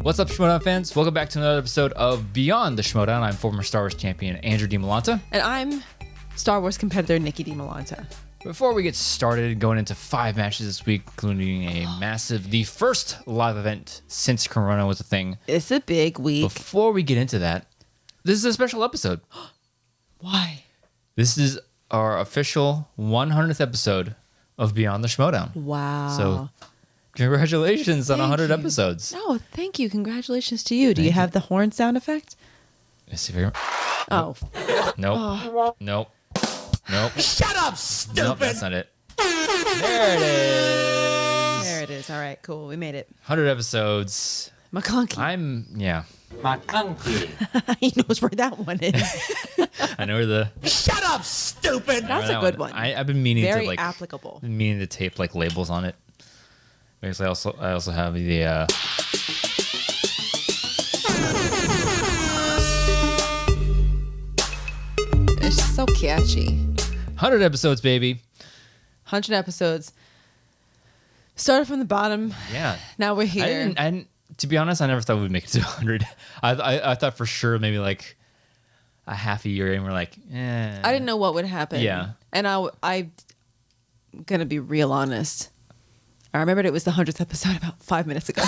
What's up, Schmoedown fans? Welcome back to another episode of Beyond The Schmoedown. I'm former Star Wars champion Andrew Dimalanta. And I'm Star Wars competitor Nicki Dimalanta. Before we get started, going into 5 matches this week, including the first live event since Corona was a thing. It's a big week. Before we get into that, this is a special episode. Why? This is our official 100th episode of Beyond The Schmoedown. Wow. So, congratulations on 100 you. episodes. No, thank you. Congratulations to you. Do you have the horn sound effect? Let's see if I can... Oh. Nope. Oh. Nope. Nope. Shut up, stupid! Nope, that's not it. There it is. There it is. All right, cool. We made it. 100 episodes. McClunky. McClunky. He knows where that one is. I know where the... Shut up, stupid! That's a good one. I've been meaning Very to applicable. tape like labels on it. Because I also have the It's so catchy. 100 episodes, baby. 100 episodes. Started from the bottom. Yeah. Now we're here. I didn't, to be honest, I never thought we'd make it to 100. I thought for sure maybe like a half a year and we're like, eh. I didn't know what would happen. Yeah. And I'm going to be real honest. I remembered it was the 100th episode about 5 minutes ago.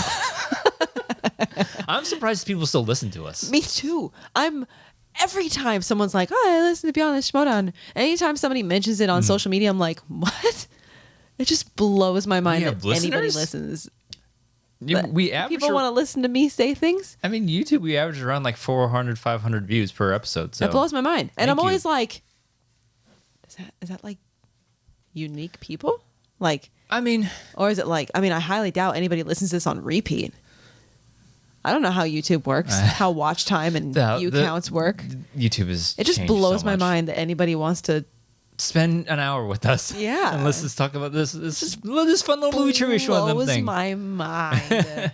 I'm surprised people still listen to us. Me too. Every time someone's like, oh, I listen to Beyond The Schmoedown. Anytime somebody mentions it on social media, I'm like, what? It just blows my mind that anybody listens. Yeah, we average People want to listen to me say things. I mean, YouTube, we average around like 400, 500 views per episode. So That blows my mind. And Thank I'm always you. like, is that like unique people? Like, I mean, or is it like, I highly doubt anybody listens to this on repeat. I don't know how YouTube works, how watch time and view counts work. YouTube is. It just changed blows so my much. mind that anybody wants to Spend an hour with us. Yeah. And let's just talk about this fun little movie trivia show on them blows thing. my mind.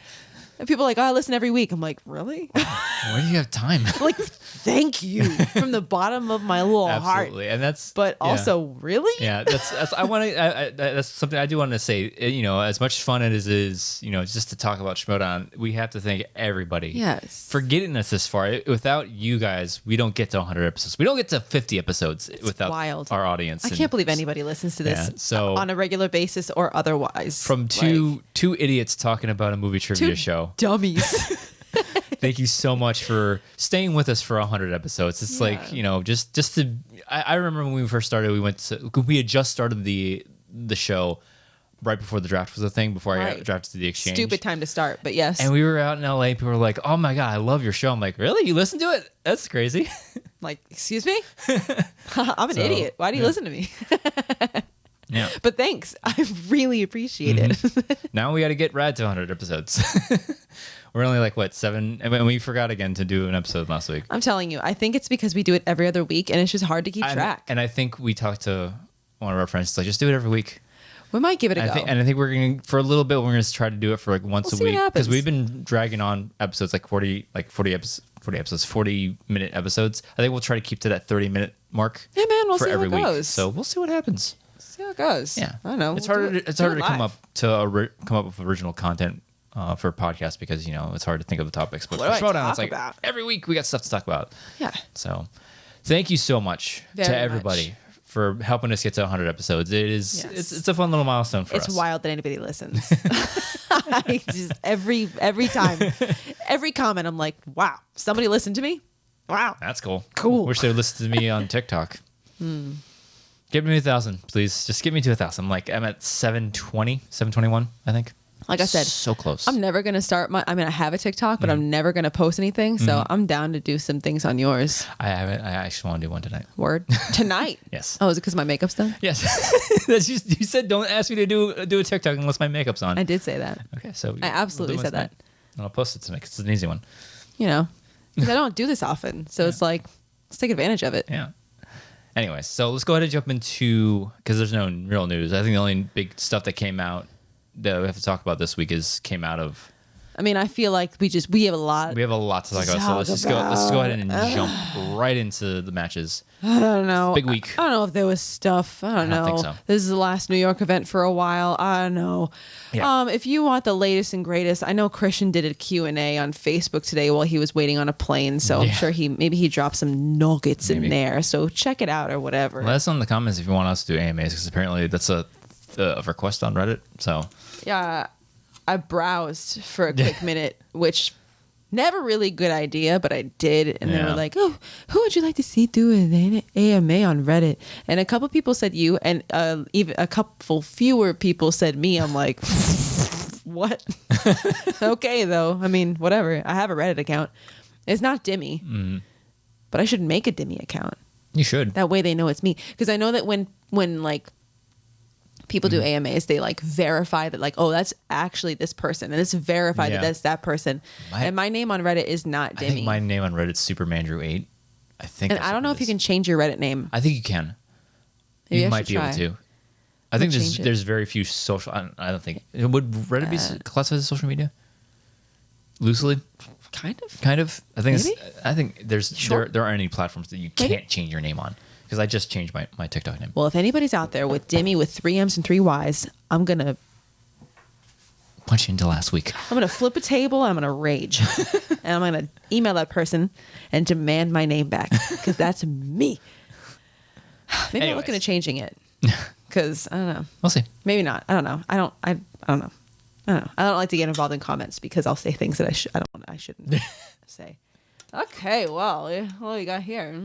And people are like, oh, I listen every week. I'm like, really? Where do you have time? I'm like, thank you from the bottom of my little heart. Absolutely. And that's But yeah. also, really? Yeah, that's I want to. That's something I do want to say. You know, as much fun as it is, you know, just to talk about Schmoedown, we have to thank everybody. Yes. For getting us this far. Without you guys, we don't get to 100 episodes. We don't get to 50 episodes without wild. our audience. I can't believe anybody listens to this so on a regular basis or otherwise. From two idiots talking about a movie trivia show. Dummies. Thank you so much for staying with us for 100 episodes. It's like, you know, just to. I remember when we first started, we had just started the show right before the draft was a thing, before I got drafted to the exchange. Stupid time to start, but yes. And we were out in LA. People were like, "Oh my god, I love your show." I'm like, "Really? You listen to it? That's crazy." Like, excuse me? I'm an idiot. Why do you listen to me? Yeah. But thanks. I really appreciate it. Now we got to get Rad to 100 episodes. We're only like, what, 7? And we forgot again to do an episode last week. I'm telling you, I think it's because we do it every other week and it's just hard to keep track. And I think we talked to one of our friends, like, just do it every week. We might give it a go. I think we're going to, for a little bit, we're going to try to do it for like once a week. Because we've been dragging on episodes, like 40 minute episodes. I think we'll try to keep to that 30-minute mark. Yeah, man, we'll for see how every it week. Goes. So we'll see what happens. See how it goes. Yeah, I don't know. It's harder to come up with original content for a podcast because, you know, it's hard to think of the topics. But for Schmoedown, it's like every week we got stuff to talk about. Yeah. So thank you so much to everybody for helping us get to 100 episodes. It is it's a fun little milestone for us. It's wild that anybody listens. Just every time, every comment, I'm like, wow, somebody listened to me. Wow, that's cool. Cool. Wish they would listen to me on TikTok. Get me 1,000, please. Just get me to 1,000. I'm at 721, I think. Like I said, so close. I'm never going to start I have a TikTok, but I'm never going to post anything. So I'm down to do some things on yours. I actually want to do one tonight. Word? Tonight? Yes. Oh, is it because my makeup's done? Yes. You said don't ask me to do a TikTok unless my makeup's on. I did say that. Okay, so I absolutely said that. And I'll post it tonight because it's an easy one. You know, because I don't do this often. So it's like, let's take advantage of it. Yeah. Anyways, so let's go ahead and jump into, because there's no real news. I think the only big stuff that came out that we have to talk about this week came out of I mean, I feel like we have a lot. We have a lot to talk about. So let's go ahead and jump right into the matches. I don't know. Big week. I don't know if there was stuff. I don't know. think so. This is the last New York event for a while. I don't know. Yeah. If you want the latest and greatest, I know Christian did a Q&A on Facebook today while he was waiting on a plane. So I'm sure he dropped some nuggets in there. So check it out or whatever. Let us know in the comments if you want us to do AMAs, because apparently that's a request on Reddit. So yeah, I browsed for a quick minute, which never really good idea, but I did. And they were like, oh, who would you like to see do an AMA on Reddit? And a couple people said you, and even a couple fewer people said me. I'm like, what? Okay, though. I mean, whatever. I have a Reddit account. It's not Dimmy, but I should make a Dimmy account. You should. That way they know it's me. Because I know that when like people do AMAs, they like verify that like, oh, that's actually this person, and it's verified that that's that person. And my name on Reddit is not Dimmy. I think my name on Reddit's SuperMandrew8. I think. And I don't know if you can change your Reddit name. I think you can. Maybe you might be able to. I think there's very few social. I don't think would Reddit be classified as social media? Loosely. Kind of. I think there aren't any platforms that you can't change your name on. Because I just changed my TikTok name. Well, if anybody's out there with Dimmy with 3 M's and 3 Y's, I'm going to punch you into last week. I'm going to flip a table. I'm going to rage. And I'm going to email that person and demand my name back. Because that's me. Maybe I'm looking at changing it. Because, I don't know. We'll see. Maybe not. I don't know. I don't know. I don't like to get involved in comments because I'll say things that I shouldn't say. Okay, well, what do we got here?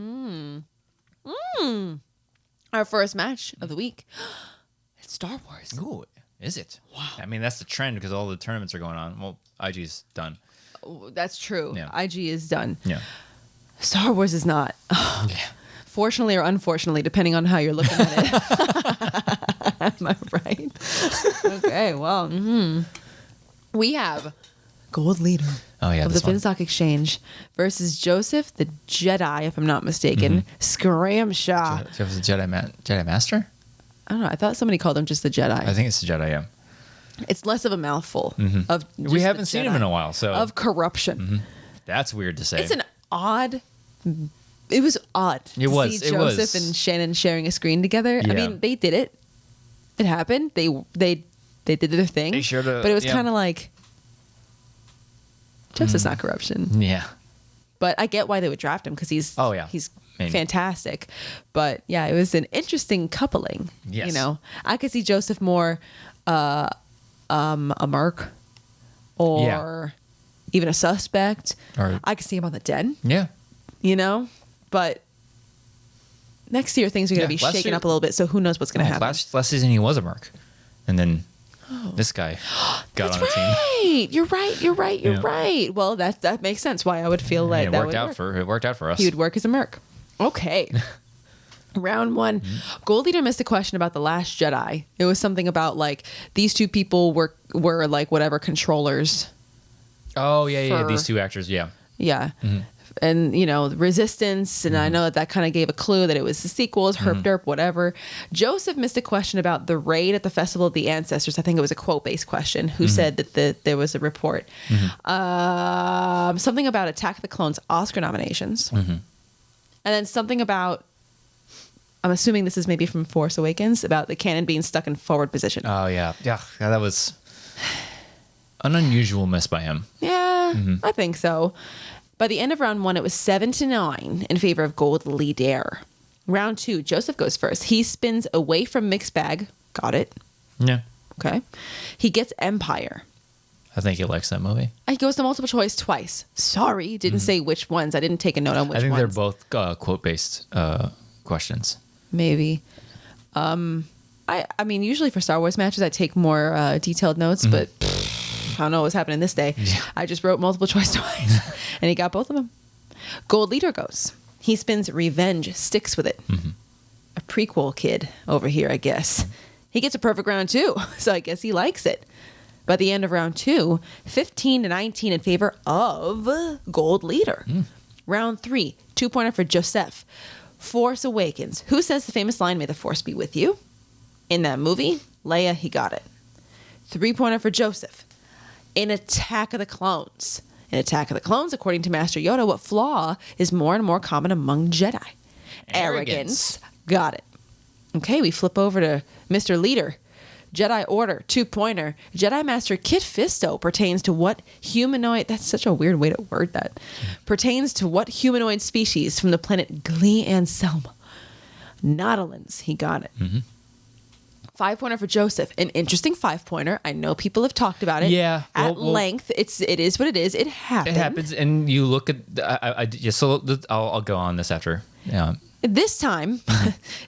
Our first match of the week. It's Star Wars. Ooh, is it? Wow. I mean, that's the trend because all the tournaments are going on. Well, IG's done. Oh, that's true. Yeah. IG is done. Yeah. Star Wars is not. Yeah. Fortunately or unfortunately, depending on how you're looking at it. Am I right? Okay, well, we have Gold Leader of the Finstock Exchange versus Joseph the Jedi, if I'm not mistaken. Scramshaw. Joseph the Jedi Master? I don't know. I thought somebody called him just the Jedi. I think it's the Jedi, yeah. It's less of a mouthful of just we haven't seen him in a while, so of Korruption. That's weird to say. It's an odd. It was odd to see Joseph and Shannon sharing a screen together. Yeah. I mean, they did it. It happened. They did their thing. They sure did. But it was kind of like Joseph's not Korruption. Yeah. But I get why they would draft him because he's fantastic. But yeah, it was an interesting coupling. Yes. You know, I could see Joseph more a merc or even a suspect. Or I could see him on the den. Yeah. You know, but next year things are going to be shaken up a little bit. So who knows what's going to happen? Last season he was a merc, and then this guy got on the team. You're right. Well, that makes sense. Why I would feel like that it worked out for us. He would work as a merc. Okay. Round 1, Gold Leader missed a question about The Last Jedi. It was something about like these two people were like whatever controllers. Oh yeah. These two actors, yeah. Yeah. And, you know, Resistance, and I know that kind of gave a clue that it was the sequels, Herp Derp, whatever. Joseph missed a question about the raid at the Festival of the Ancestors. I think it was a quote-based question. Who said that there was a report? Something about Attack of the Clones Oscar nominations. And then something about, I'm assuming this is maybe from Force Awakens, about the cannon being stuck in forward position. Oh, yeah. Yeah, that was an unusual miss by him. Yeah, I think so. By the end of round 1, it was 7-9 in favor of Gold Leader. Round 2, Joseph goes first. He spins away from Mixed Bag. Got it. Yeah. Okay. He gets Empire. I think he likes that movie. He goes to multiple choice twice. Sorry, didn't say which ones. I didn't take a note on which ones. I think they're both quote-based questions. Maybe. I mean, usually for Star Wars matches, I take more detailed notes, but I don't know what's happening this day. Yeah. I just wrote multiple choice twice, and he got both of them. Gold Leader goes. He spins Revenge, sticks with it. A prequel kid over here, I guess. He gets a perfect round 2, so I guess he likes it. By the end of round 2, 15-19 in favor of Gold Leader. Round 3, 2-pointer for Joseph. Force Awakens. Who says the famous line, "May the Force be with you"? In that movie, Leia, he got it. 3-pointer for Joseph. In Attack of the Clones. In Attack of the Clones, according to Master Yoda, what flaw is more and more common among Jedi? Arrogance. Got it. Okay, we flip over to Mr. Leader. Jedi Order, 2-pointer. Jedi Master Kit Fisto pertains to what humanoid... That's such a weird way to word that. Pertains to what humanoid species from the planet Glee and Selma? Nautilans. He got it. 5-pointer for Joseph. An interesting 5-pointer. I know people have talked about it. Yeah. At length. It is what it is. It happens. It happens, and you look at... I'll go on this after. Yeah. This time,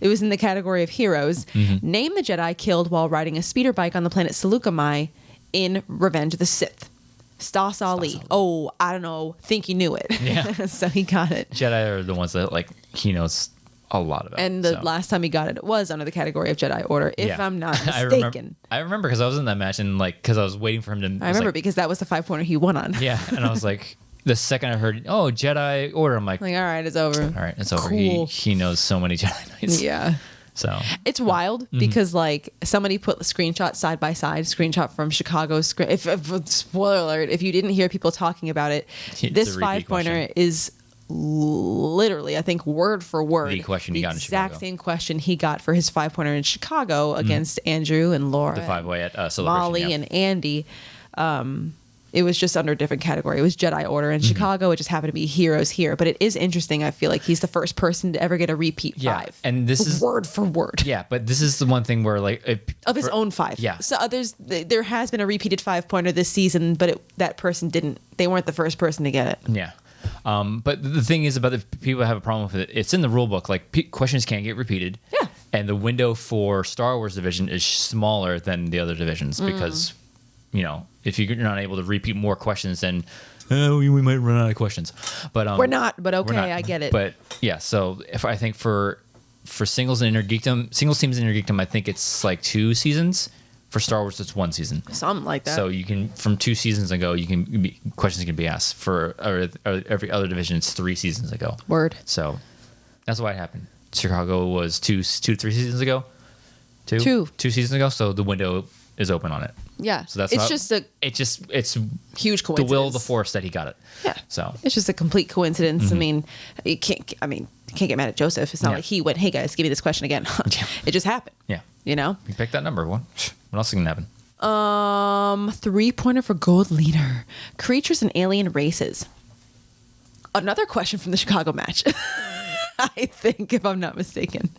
it was in the category of heroes. Name the Jedi killed while riding a speeder bike on the planet Seleucami in Revenge of the Sith. Stas Ali. Oh, I don't know. Think you knew it. Yeah. So he got it. Jedi are the ones that, like, he knows a lot about. And the last time he got it, it was under the category of Jedi Order, if I'm not mistaken. I remember because I was in that match, and, like, because I was waiting for him to... I remember because that was the 5-pointer he won on. Yeah, and I was like... The second I heard, Jedi Order, I'm like, all right, it's over. All right, it's over. Cool. He knows so many Jedi Knights. Yeah. So it's wild because like somebody put the screenshot side by side, screenshot from Chicago's. If spoiler alert, if you didn't hear people talking about it, this 5-pointer is literally, I think, word for word, the question he got in exact Chicago. same question he got for his 5-pointer in Chicago against Andrew and Laura, the 5-way at Celebration, Molly and Andy. It was just under a different category. It was Jedi Order in Chicago. It just happened to be heroes here. But it is interesting. I feel like he's the first person to ever get a repeat 5. And this is word for word. Yeah, but this is the one thing where like of his own 5. Yeah. So there has been a repeated 5-pointer this season, but that person didn't. They weren't the first person to get it. Yeah. But the thing is about the people have a problem with it. It's in the rule book. Like questions can't get repeated. Yeah. And the window for Star Wars division is smaller than the other divisions because, if you're not able to repeat more questions, then we might run out of questions. But we're not. But okay, we're not. I get it. But yeah, so if I think for singles and singles teams in Inner Geekdom, I think it's like 2 seasons. For Star Wars, it's 1 season. Something like that. So you can, from 2 seasons ago, questions can be asked. For every other division, it's 3 seasons ago. Word. So that's why it happened. Chicago was 3 seasons ago. 2 seasons ago. So the window is open on it. Yeah. So that's it's huge coincidence. The will of the Force that he got it. Yeah. So it's just a complete coincidence. I mean, you can't get mad at Joseph. It's not like he went, "Hey guys, give me this question again." It just happened. Yeah. You pick that number. What else can happen? 3-pointer for Gold Leader. Creatures and alien races. Another question from the Chicago match. I think, if I'm not mistaken.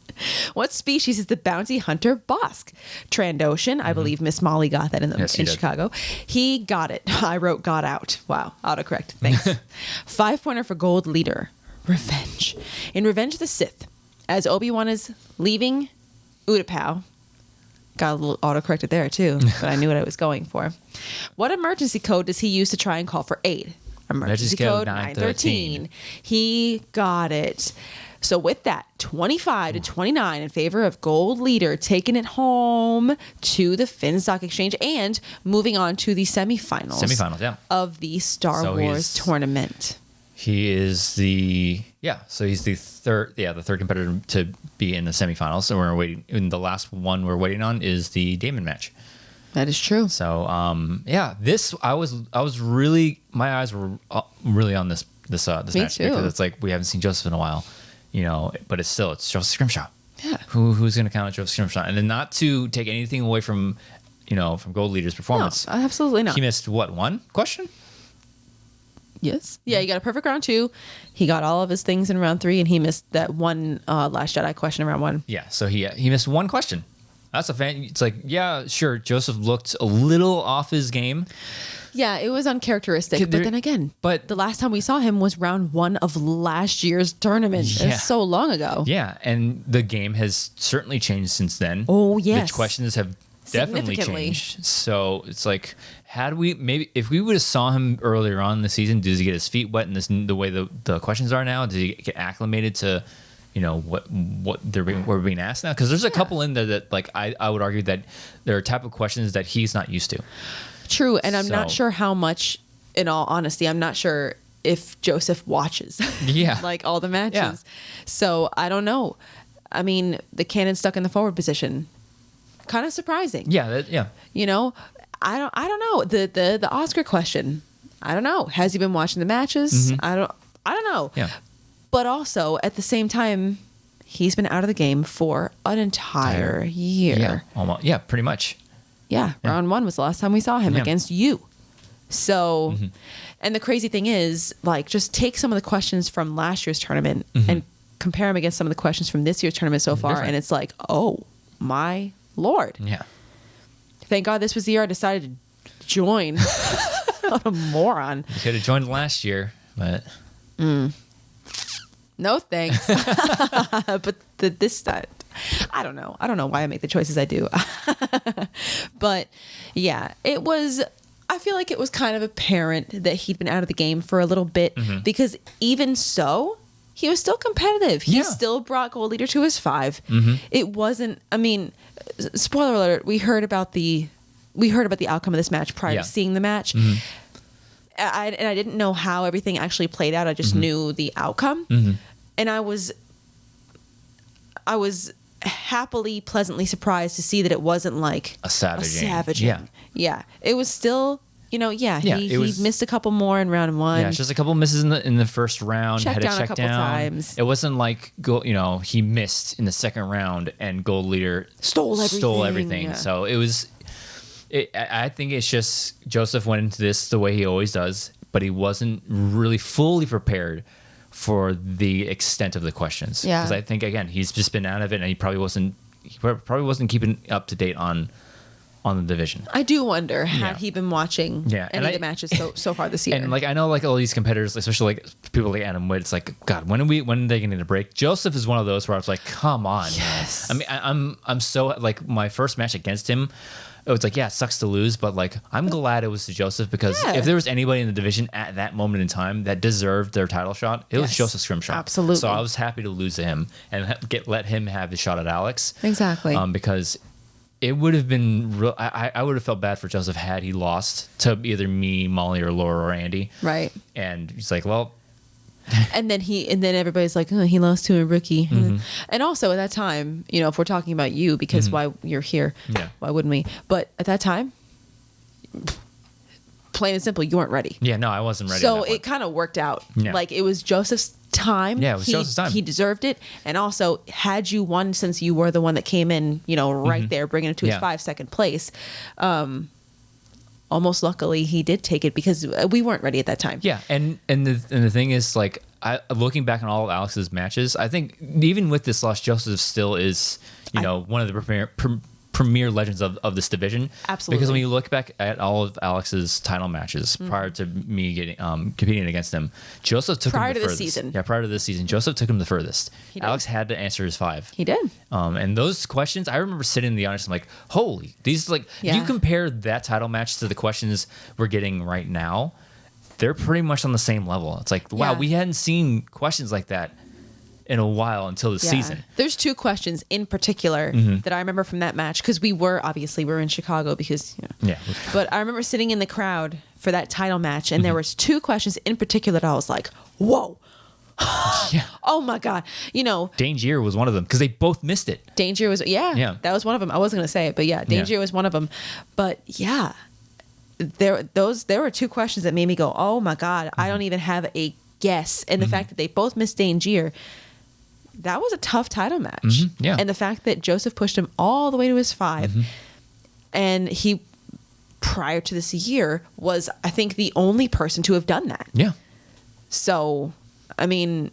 What species is the bounty hunter Bosk? Trandoshan. I believe Miss Molly got that in Chicago. He got it. I wrote got out. Wow. Autocorrect. Thanks. 5-pointer for Gold Leader. Revenge. In Revenge of the Sith, as Obi-Wan is leaving Utapau, got a little autocorrected there too, but I knew what I was going for. What emergency code does he use to try and call for aid? Emergency code 913. He got it. So with that, 25-29 in favor of Gold Leader, taking it home to the Finstock Exchange and moving on to the semifinals of the Star Wars tournament. He is the third competitor to be in the semifinals. So we're waiting. And the last one we're waiting on is the Damon match. That is true. So this I was really, my eyes were really on this match too. because it's like we haven't seen Joseph in a while, but it's Joseph Scrimshaw. Yeah. Who's going to count Joseph Scrimshaw? And then not to take anything away from from Gold Leader's performance. No, absolutely not. He missed one question? Yes. Yeah, he got a perfect round 2. He got all of his things in round 3, and he missed that one Last Jedi question in round 1. Yeah, so he missed one question. That's a fan. It's like, yeah, sure, Joseph looked a little off his game. Yeah, it was uncharacteristic. But then again, the last time we saw him was round 1 of last year's tournament. Yeah. It was so long ago. Yeah, and the game has certainly changed since then. Oh, yes. The questions have definitely changed. So it's like, if we would have saw him earlier on in the season, does he get his feet wet in the way the questions are now? Does he get acclimated to what we're being asked now? Because there's a couple in there that, like, I would argue that there are type of questions that he's not used to. True, and I'm not sure how much, in all honesty, I'm not sure if Joseph watches like all the matches. Yeah. So I don't know. I mean, the cannon stuck in the forward position. Kind of surprising. Yeah. I don't know. The Oscar question. I don't know. Has he been watching the matches? I don't know. Yeah. But also at the same time, he's been out of the game for an entire year. Yeah. Almost. Yeah. Pretty much. Yeah. Round 1 was the last time we saw him against you. So, and the crazy thing is, like, just take some of the questions from last year's tournament and compare them against some of the questions from this year's tournament so far. And it's like, oh my Lord. Yeah. Thank God this was the year I decided to join. What a moron. You could have joined last year, but no thanks. But this I don't know. I don't know why I make the choices I do. But yeah, it was, I feel like it was kind of apparent that he'd been out of the game for a little bit because even so, he was still competitive. He still brought Gold Leader to his 5. It wasn't, I mean, spoiler alert, we heard about the outcome of this match prior to seeing the match. I didn't know how everything actually played out. I just knew the outcome. And I was happily, pleasantly surprised to see that it wasn't like a savaging. Yeah. It was still, he missed a couple more in round 1. Yeah, it's just a couple misses in the first round. Checked down a couple times. It wasn't like he missed in the second round and Gold Leader stole everything. Yeah. So it was. I think it's just Joseph went into this the way he always does, but he wasn't really fully prepared for the extent of the questions. Yeah. Because I think again he's just been out of it, and he probably wasn't keeping up to date on the division. I do wonder had he been watching any of the matches so far this year. And like I know like all these competitors, especially like people like Adam Witt, it's like God, when are they going to get a break? Joseph is one of those where I was like, come on, man. I mean, I'm so like my first match against him. It was like, yeah, it sucks to lose, but like I'm glad it was to Joseph because if there was anybody in the division at that moment in time that deserved their title shot, it was Joseph Scrimshaw. Absolutely. So I was happy to lose to him and let him have the shot at Alex. Exactly. Because it would have been real. I would have felt bad for Joseph had he lost to either me, Molly, or Laura or Andy. Right. And he's like, well. And then everybody's like, oh, he lost to a rookie. And also at that time, if we're talking about you, because why you're here, why wouldn't we? But at that time, plain and simple, you weren't ready. Yeah, no, I wasn't ready. So it kind of worked out. Yeah. Like it was Joseph's time. Yeah, it was Joseph's time. He deserved it. And also, had you won, since you were the one that came in, right there, bringing it to his 5-second place, almost luckily he did take it because we weren't ready at that time. Yeah, and the thing is, like, looking back on all of Alex's matches, I think even with this loss, Joseph still is one of the premier legends of this division. Absolutely. Because when you look back at all of Alex's title matches prior to me getting competing against him, Joseph took him the furthest. Season. Yeah, prior to this season, Joseph took him the furthest. He did. Alex had to answer his 5. He did. And those questions, I remember sitting in the audience, I'm like, holy, these like, if you compare that title match to the questions we're getting right now, they're pretty much on the same level. It's like, wow, we hadn't seen questions like that in a while until this season. There's 2 questions in particular that I remember from that match because we were in Chicago because but I remember sitting in the crowd for that title match and there was 2 questions in particular that I was like, whoa. Oh my God. Danger was one of them because they both missed it. Danger was that was one of them. I wasn't going to say it, but Danger was one of them. But there were 2 questions that made me go, oh my God, I don't even have a guess. And the fact that they both missed Danger, that was a tough title match. Yeah. And the fact that Joseph pushed him all the way to his 5 and he, prior to this year, was, I think, the only person to have done that. Yeah. So, I mean,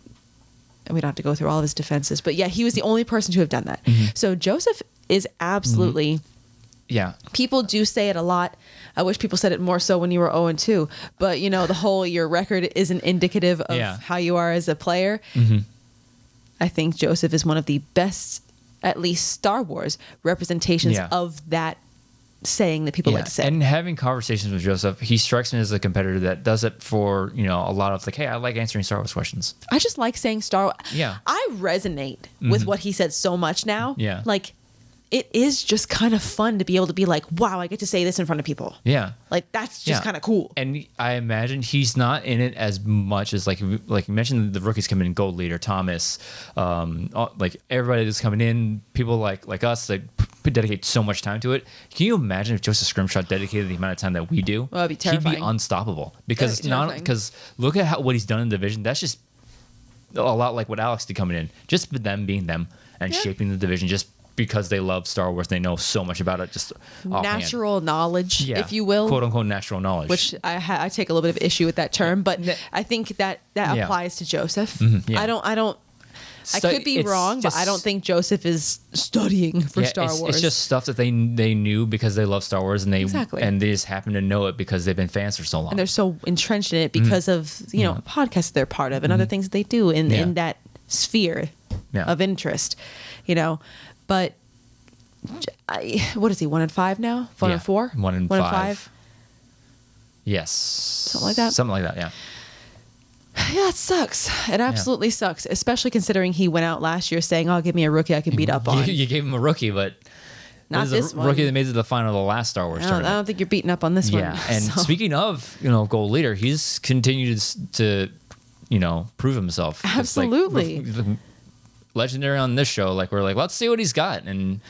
we don't have to go through all of his defenses, but he was the only person to have done that. So Joseph is absolutely... Yeah. People do say it a lot. I wish people said it more so when you were 0-2. But, the whole your record isn't indicative of how you are as a player. I think Joseph is one of the best, at least Star Wars, representations of that saying that people like to say. And having conversations with Joseph, he strikes me as a competitor that does it for, a lot of like, hey, I like answering Star Wars questions. I just like saying Star Wars. Yeah. I resonate with what he said so much now. Yeah. Like, it is just kind of fun to be able to be like, wow, I get to say this in front of people. Yeah. Like, that's just kind of cool. And I imagine he's not in it as much as, like you mentioned, the rookies coming in, Gold Leader, Thomas, like everybody that's coming in, people like us, like dedicate so much time to it. Can you imagine if Joseph Scrimshaw dedicated the amount of time that we do? Well, it'd be He'd be terrifying. unstoppable because look at what he's done in the division. That's just a lot like what Alex did coming in. Just them being them and shaping the division just because they love Star Wars. They know so much about it. Just natural knowledge, if you will. Quote unquote natural knowledge. Which I take a little bit of issue with that term, but I think that applies to Joseph. I could be wrong, but I don't think Joseph is studying for Star Wars. It's just stuff that they knew because they love Star Wars and they just happen to know it because they've been fans for so long. And they're so entrenched in it because of podcasts they're part of and other things they do in that sphere of interest, But what is he? 1 in 5 now? 1 in 4? 1 in 5. Yes, something like that. Something like that. Yeah. Yeah, it sucks. It absolutely sucks, especially considering he went out last year saying, "Oh, give me a rookie I can beat up on." You gave him a rookie, but not this one. Rookie that made it to the final of the last Star Wars tournament. I don't think you're beating up on this one. Yeah, and speaking of, gold leader, he's continued to, prove himself. Absolutely. It's like, legendary on this show. Like we're like, let's see what he's got, and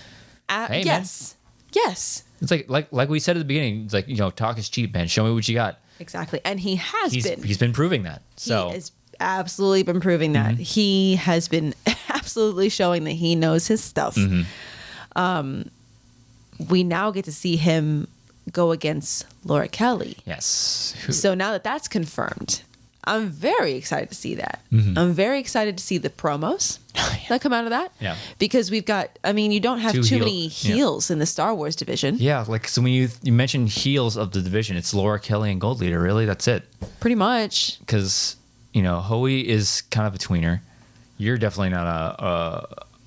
hey, yes, man. Yes. It's like we said at the beginning. It's like talk is cheap, man. Show me what you got. Exactly, and he's been proving that. So he has absolutely been proving that. He has been absolutely showing that he knows his stuff. We now get to see him go against Laura Kelly. Yes. So now that that's confirmed, I'm very excited to see that. I'm very excited to see the promos that come out of that. Yeah. Because we've got, you don't have too many heels in the Star Wars division. Yeah, so when you mention heels of the division, it's Laura Kelly and Gold Leader. Really, that's it. Pretty much. Because Hoey is kind of a tweener. You're definitely not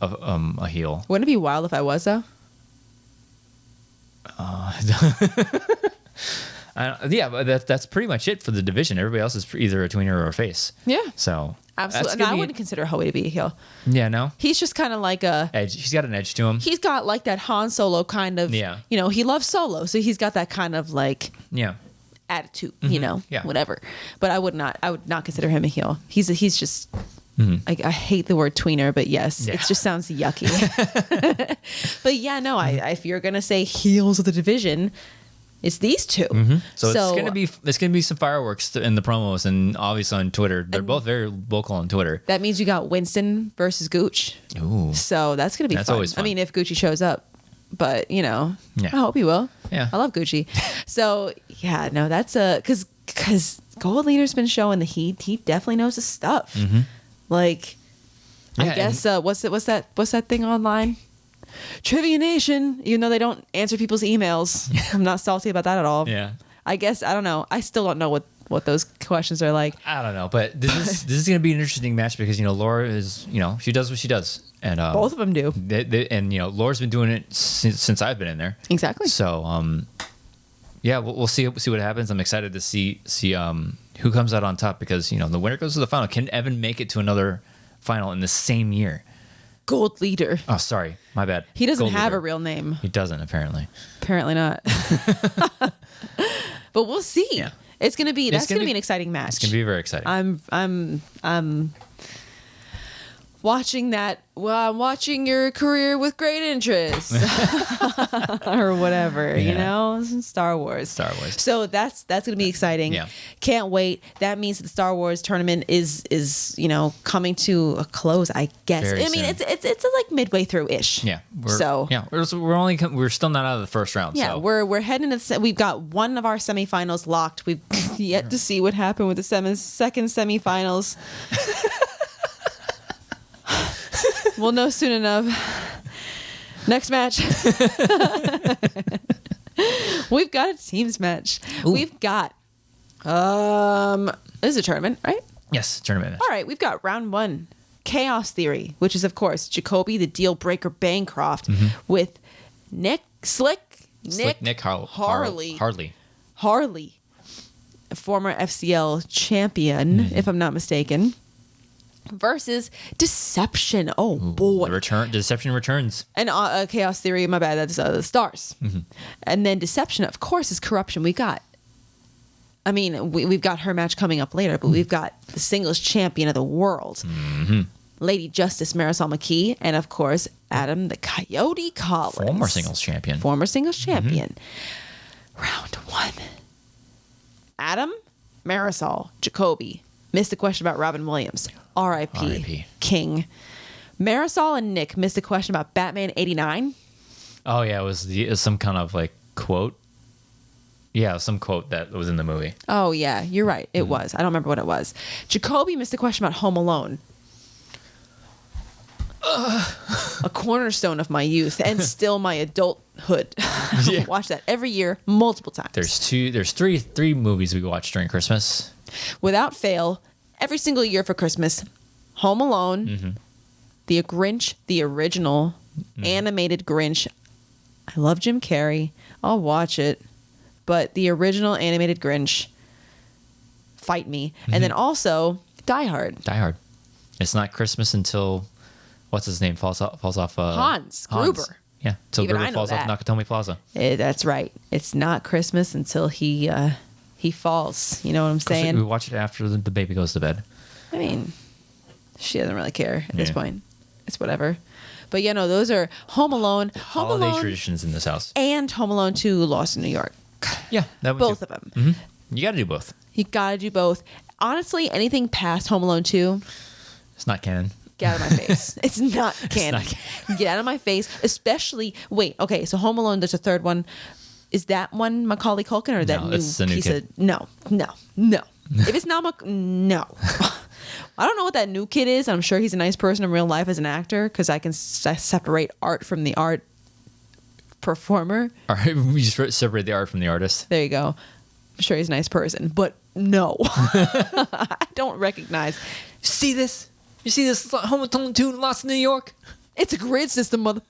a heel. Wouldn't it be wild if I was though? But that's pretty much it for the division. Everybody else is either a tweener or a face. Yeah. So absolutely. No, I wouldn't consider Hoey to be a heel. Yeah, no. He's just kind of like a edge. He's got an edge to him. He's got like that Han Solo kind of. Yeah. He loves Solo, so he's got that kind of like. Yeah. Attitude. Yeah. Whatever. But I would not consider him a heel. He's just. I hate the word tweener, but yes, it just sounds yucky. But yeah, no, if you're gonna say heels of the division, it's these two. So it's gonna be some fireworks in the promos and obviously on Twitter. They're both very vocal on Twitter. That means you got Winston versus Gooch. Ooh. So that's gonna be fun. Always fun. If Gucci shows up, but I hope he will. Yeah, I love Gucci. So yeah, no, that's because Gold Leader's been showing that he definitely knows his stuff. Like, I guess what's that thing online? Trivia Nation. Even though they don't answer people's emails, I'm not salty about that at all. Yeah. I guess I don't know. I still don't know what those questions are like. I don't know, but this is going to be an interesting match because Laura is she does what she does, and both of them do. And Laura's been doing it since I've been in there. Exactly. So yeah, we'll see what happens. I'm excited to see who comes out on top because the winner goes to the final. Can Evan make it to another final in the same year? Gold Leader. Oh, sorry, my bad. He doesn't have a real name. He doesn't apparently. Apparently not. But we'll see. Yeah. That's gonna be an exciting match. It's gonna be very exciting. I'm watching that. Well, I'm watching your career with great interest, or whatever. Star Wars. So that's gonna be exciting. Yeah. Can't wait. That means the Star Wars tournament is coming to a close. I guess. Very soon. It's like midway through ish. Yeah. We're still not out of the first round. Yeah. So. We're heading to. We've got one of our semifinals locked. We've yet to see what happened with the second semifinals. We'll know soon enough. Next match. We've got a teams match. Ooh. We've got this is a tournament, right? Yes, tournament match. All right, we've got round 1. Chaos Theory, which is of course Jacoby the Deal Breaker Bancroft with Nick Harley, a former FCL champion, if I'm not mistaken. Versus Deception. Oh, boy. Deception returns. And Chaos Theory, my bad, that's the Stars. And then Deception, of course, is Korruption. We've got her match coming up later, but we've got the singles champion of the world. Lady Justice Marisol McKee, and of course, Adam the Coyote Collins. Former singles champion. Round 1. Adam, Marisol, Jacoby. Missed a question about Robin Williams. R.I.P. King. Marisol and Nick missed a question about Batman 89. Oh, yeah. It was some kind of like quote. Yeah, some quote that was in the movie. Oh, yeah. You're right. It was. I don't remember what it was. Jacoby missed a question about Home Alone. A cornerstone of my youth and still my adulthood. Yeah. Watch that every year, multiple times. There's three movies we watch during Christmas. Without fail, every single year for Christmas. Home Alone, The Grinch, the original animated Grinch. I love Jim Carrey. I'll watch it. But the original animated Grinch, fight me. And then also Die Hard. Die Hard. It's not Christmas until what's his name falls off. Hans Gruber. Yeah, until Even I Gruber know falls off that. Nakatomi Plaza. That's right. It's not Christmas until he falls. You know what I'm saying? We watch it after the baby goes to bed. I mean, she doesn't really care at this Yeah. point. It's whatever. But yeah, no, those are Home Alone, Holiday traditions in this house. and Home Alone 2, Lost in New York. Yeah, that would Both of them. You got to do both. You gotta do both. Honestly, anything past Home Alone 2, It's not canon. get out of my face. It's not canon. Get out of my face. Especially, wait, okay, so Home Alone, there's a third one. Is that one Macaulay Culkin or that No, new that's the new piece kid. of... No. If it's not no. I don't know what that new kid is. I'm sure he's a nice person in real life as an actor because I can separate art from the art performer. All right, we just separate the art from the artist. There you go. I'm sure he's a nice person, but no. I don't recognize. See this? You see this Home Alone 2 Lost in New York? It's a grid system, mother.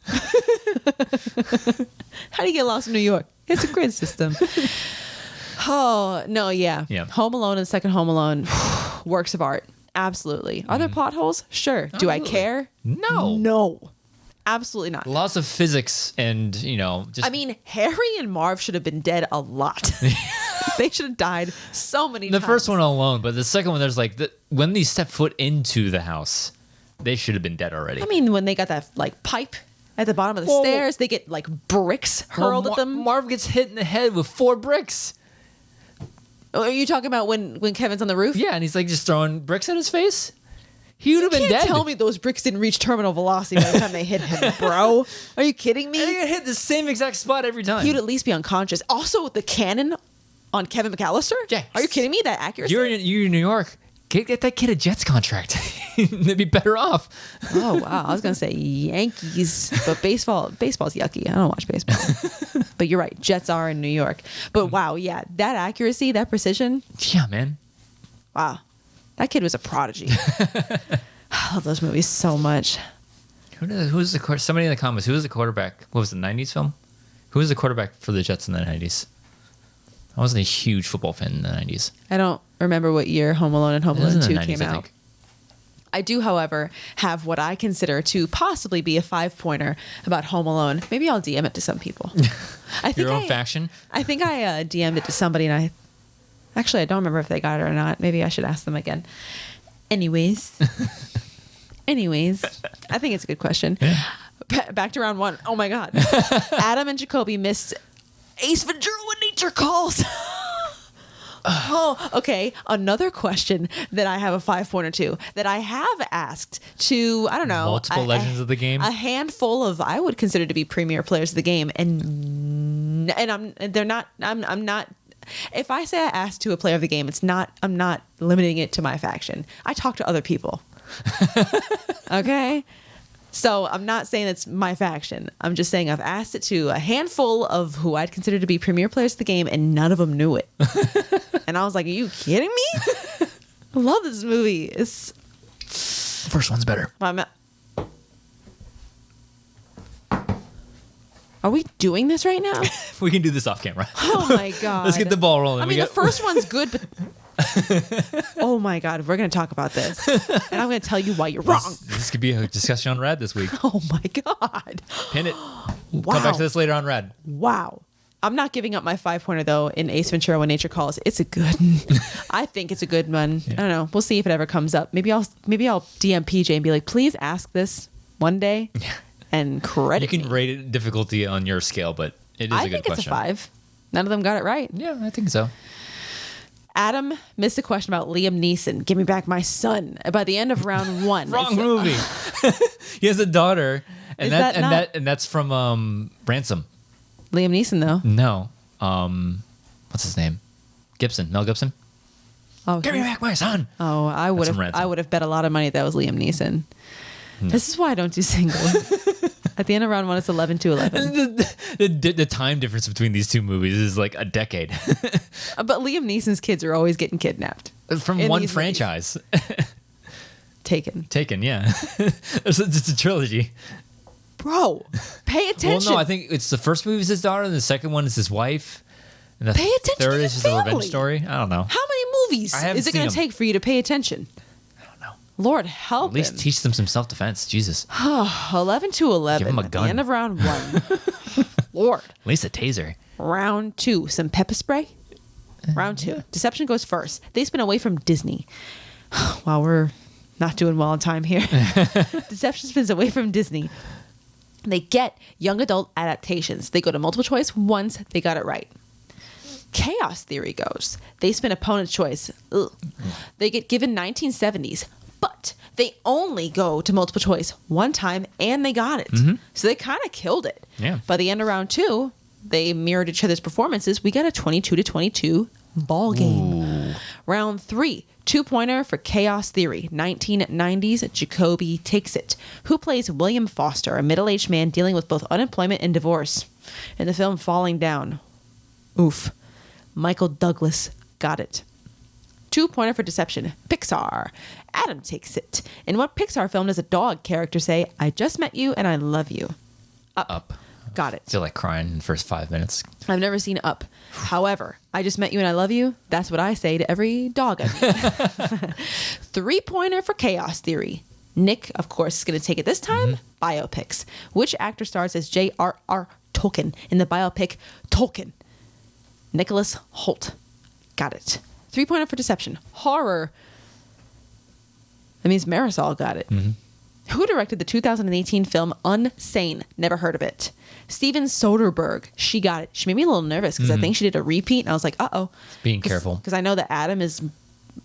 How do you get lost in New York? It's a grid system. Oh, no, yeah. Home Alone and Second Home Alone, works of art. Absolutely. Are there plot holes? Sure. Do I Absolutely. care? No. No. Absolutely not. Lots of physics and, just... I mean, Harry and Marv should have been dead a lot. They should have died so many times. the first one alone, but the second one, there's when they step foot into the house, they should have been dead already. I mean, when they got that, pipe at the bottom of the stairs, they get, bricks hurled at them. Marv gets hit in the head with 4 bricks. Are you talking about when Kevin's on the roof? Yeah, and he's just throwing bricks at his face. He would have been You can't dead. tell me those bricks didn't reach terminal velocity by the time they hit him, bro. Are you kidding me? And he got hit the same exact spot every time. He would at least be unconscious. Also, the cannon on Kevin McAllister? Yeah. Are you kidding me? That accuracy? You're in New York. Get that kid a Jets contract. They'd be better off. Oh, wow. I was going to say Yankees, but baseball's yucky. I don't watch baseball. But you're right. Jets are in New York. But wow, yeah. That accuracy, that precision. Yeah, man. Wow. That kid was a prodigy. I love those movies so much. Who's the somebody in the comments? Who was the quarterback? What was the 90s film? Who was the quarterback for the Jets in the 90s? I wasn't a huge football fan in the 90s. I don't remember what year Home Alone and Home Alone 2 came I out. think. I do, however, have what I consider to possibly be a 5-pointer about Home Alone. Maybe I'll DM it to some people. I think Your own faction? I think I DM'd it to somebody, and I don't remember if they got it or not. Maybe I should ask them again. Anyways, I think it's a good question. Yeah. Back to round 1. Oh my God, Adam and Jacoby missed Ace Ventura when nature calls. Oh, okay. Another question that I have a 5-pointer to that I have asked to, I don't know, Multiple legends of the game? a handful of I would consider to be premier players of the game, and I'm not. If I say I asked to a player of the game, I'm not limiting it to my faction. I talk to other people. Okay. So I'm not saying it's my faction. I'm just saying I've asked it to a handful of who I'd consider to be premier players of the game, and none of them knew it. And I was like, are you kidding me? I love this movie. It's The first one's better. Are we doing this right now? We can do this off camera. Oh my God. Let's get the ball rolling. I mean, the first one's good, but oh my God, we're going to talk about this. And I'm going to tell you why you're wrong. This could be a discussion on Rad this week. Oh my God. Pin it. Wow. Come back to this later on Rad. Wow. I'm not giving up my 5-pointer though in Ace Ventura: When Nature Calls. It's a good one. I think it's a good one. I don't know. We'll see if it ever comes up. Maybe I'll DM PJ and be like, please ask this one day and credit. You can me. rate it difficulty on your scale, but it is a good question. I think it's a 5. None of them got it right. Yeah, I think so. Adam missed a question about Liam Neeson. Give me back my son. By the end of round 1. Wrong movie. He has a daughter, and Is and that's from Ransom. Liam Neeson though. No. What's his name? Mel Gibson. Oh, Give me back my son. Oh, I would That's from Ransom. have bet a lot of money that was Liam Neeson. This is why I don't do singles. At the end of round 1, it's 11-11. The time difference between these two movies is like a decade. But Liam Neeson's kids are always getting kidnapped. From In one these franchise. Taken. Yeah. It's a trilogy. Bro, pay attention. Well, no, I think it's the first movie is his daughter, and the second one is his wife. And the Pay attention to third your is just a revenge family. story. I don't know. How many movies I haven't is it seen going to them. take for you to pay attention? I don't know. Lord help At least him. teach them some self-defense. Jesus. 11-11. Give him a At gun. the end of round 1. Lord. At least a taser. Round 2, some pepper spray. Round 2, Deception goes first. They spin away from Disney. Wow, we're not doing well on time here. Deception spins away from Disney. They get young adult adaptations. They go to multiple choice once they got it right. Chaos Theory goes. They spin opponent's choice. Ugh. They get given 1970s, but they only go to multiple choice one time and they got it. So they kind of killed it. Yeah. By the end of round 2, they mirrored each other's performances. We got a 22-22 ball game. Round 3, 2-pointer for Chaos Theory. 1990s, Jacoby Takes It. Who plays William Foster, a middle-aged man dealing with both unemployment and divorce? In the film Falling Down. Oof. Michael Douglas got it. 2-pointer for Deception. Pixar. Adam Takes It. In what Pixar film does a dog character say, I just met you and I love you? Up. Got it. I feel like crying in the first 5 minutes. I've never seen Up. However, I just met you and I love you. That's what I say to every dog I meet. 3-pointer for Chaos Theory. Nick, of course, is going to take it this time. Biopics. Which actor stars as J.R.R. Tolkien in the biopic Tolkien? Nicholas Hoult. Got it. 3-pointer for Deception. Horror. That means Marisol got it. Who directed the 2018 film Unsane? Never heard of it. Steven Soderbergh. She got it. She made me a little nervous because I think she did a repeat, and I was like, uh-oh. Being careful. Because I know that Adam is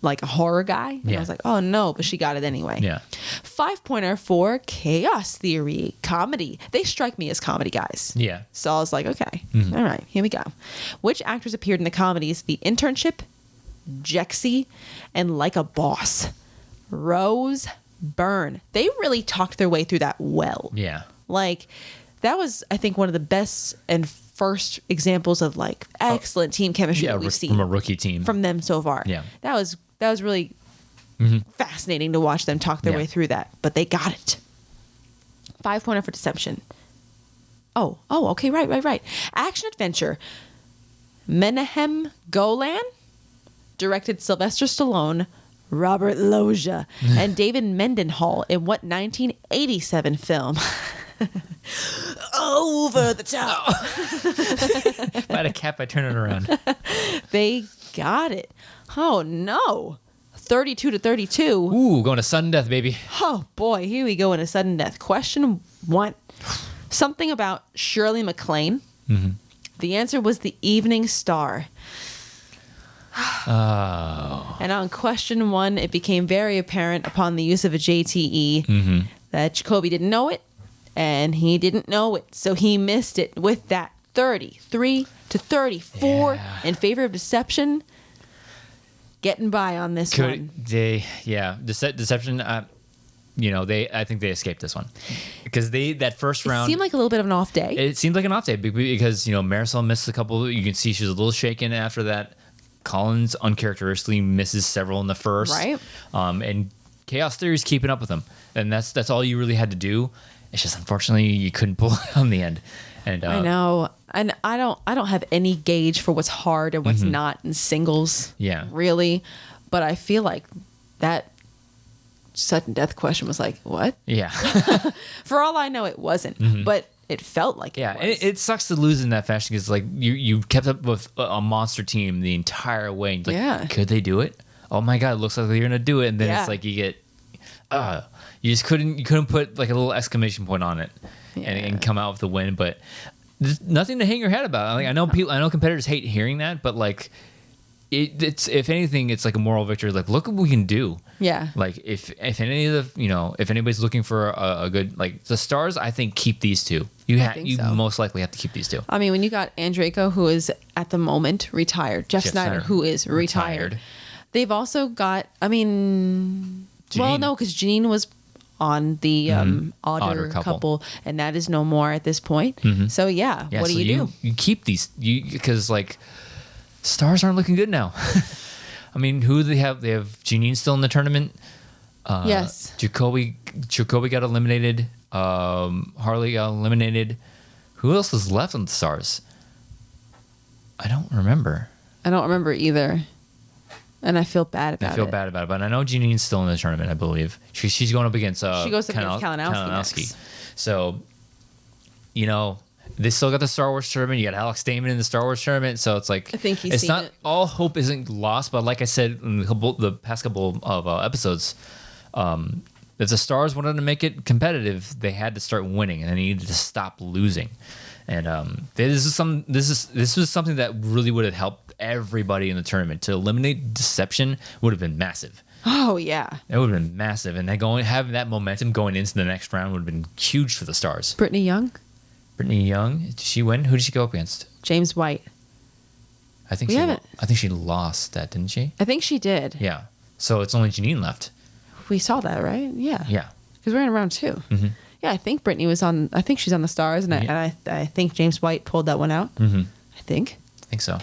like a horror guy. And Yeah. I was like, oh no, but she got it anyway. Yeah. 5-pointer for Chaos Theory. Comedy. They strike me as comedy guys. Yeah. So I was like, okay, all right, here we go. Which actors appeared in the comedies The Internship, Jexy, and Like a Boss? Rose Byrne. They really talked their way through that well. Yeah. Like, that was, I think, one of the best and first examples of like excellent team chemistry that we've seen From a rookie team. from them so far. Yeah. That was really fascinating to watch them talk their Yeah. way through that. But they got it. 5-pointer for Deception. Oh, okay, right. Action adventure. Menahem Golan directed Sylvester Stallone, Robert Loggia, and David Mendenhall in what 1987 film? Over the top. If I had a cap, I'd turn it around. They got it. Oh no. 32-32. Ooh, going to sudden death, baby. Oh boy, here we go in a sudden death. Question 1. Something about Shirley MacLaine. The answer was The Evening Star. Oh. And on question 1, it became very apparent upon the use of a JTE that Jacoby didn't know it, and he didn't know it, so he missed it with that 33-34 in favor of Deception. Getting by on this one. Deception. I think they escaped this one because that first round. It seemed like a little bit of an off day. It seemed like an off day because Marisol missed a couple. You can see she was a little shaken after that. Collins uncharacteristically misses several in the first, Right. And Chaos Theory's keeping up with them, and that's all you really had to do. It's just unfortunately you couldn't pull it on the end. And I know, and I don't have any gauge for what's hard and what's not in singles. Yeah. Really, but I feel like that sudden death question was like, what? Yeah. For all I know, it wasn't. But it felt like Yeah, it was. it sucks to lose in that fashion because like you kept up with a monster team the entire way. Like, Yeah. could they do it? Oh my god, it looks like they're gonna do it, and then Yeah. it's like you get, you just couldn't put like a little exclamation point on it, and come out with the win. But there's nothing to hang your head about. Like I know competitors hate hearing that, but like it's if anything, it's like a moral victory. Like look what we can do. Yeah. Like if any of the if anybody's looking for a good like the Stars, I think keep these two. You so. most likely have to keep these two. I mean, when you got Andreyko, who is at the moment retired, Jeff Snyder, who is retired. They've also got, I mean, well, no, because Janine was on the Otter couple, and that is no more at this point. So yeah, what do you do? You keep these because like Stars aren't looking good now. I mean, who do they have? They have Janine still in the tournament. Yes. Jacoby got eliminated. Harley got eliminated. Who else is left on the Stars? I don't remember. I don't remember either. And I feel bad about it. I feel bad about it, but I know Janine's still in the tournament, I believe. She's going up against she goes up against Kalinowski. So, they still got the Star Wars tournament. You got Alex Damon in the Star Wars tournament. So it's like, I think he's it's seen not it. all hope isn't lost, but like I said in the past couple of episodes, if the Stars wanted to make it competitive, they had to start winning, and they needed to stop losing. And this was something that really would have helped everybody in the tournament. To eliminate deception would have been massive. Oh yeah, it would have been massive, and having that momentum going into the next round would have been huge for the Stars. Brittany Young, did she win? Who did she go up against? James White. I think she lost that, didn't she? I think she did. Yeah. So it's only Janine left. We saw that, right? Yeah. Yeah. Because we're in round 2. Mm-hmm. Yeah, I think Brittany was on. I think she's on the Stars, and I think James White pulled that one out. Mm-hmm. I think so.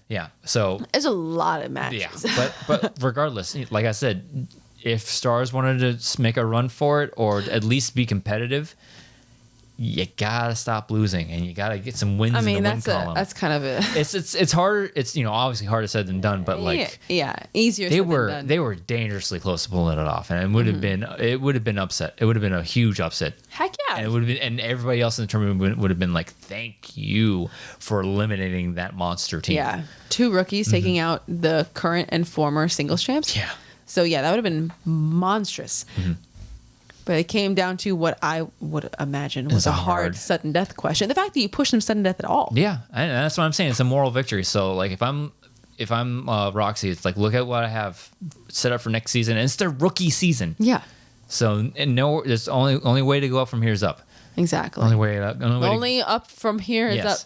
Yeah. So there's a lot of matches. Yeah, but regardless, like I said, if Stars wanted to make a run for it or at least be competitive, you gotta stop losing and you gotta get some wins in the win column. That's kind of it. It's harder. It's obviously harder said than done, but like easier. They were dangerously close to pulling it off, and it would have been upset. It would have been a huge upset. Heck yeah! And it would have been, and everybody else in the tournament would have been like, "Thank you for eliminating that monster team." Yeah, 2 rookies taking out the current and former singles champs. Yeah. So yeah, that would have been monstrous. Mm-hmm. But it came down to what I would imagine was a hard sudden death question. The fact that you pushed them sudden death at all. Yeah, and that's what I'm saying. It's a moral victory. So like if I'm Roxy, it's like look at what I have set up for next season, and it's their rookie season. Yeah. So there's only way to go up from here is up. Exactly. Only up from here is up.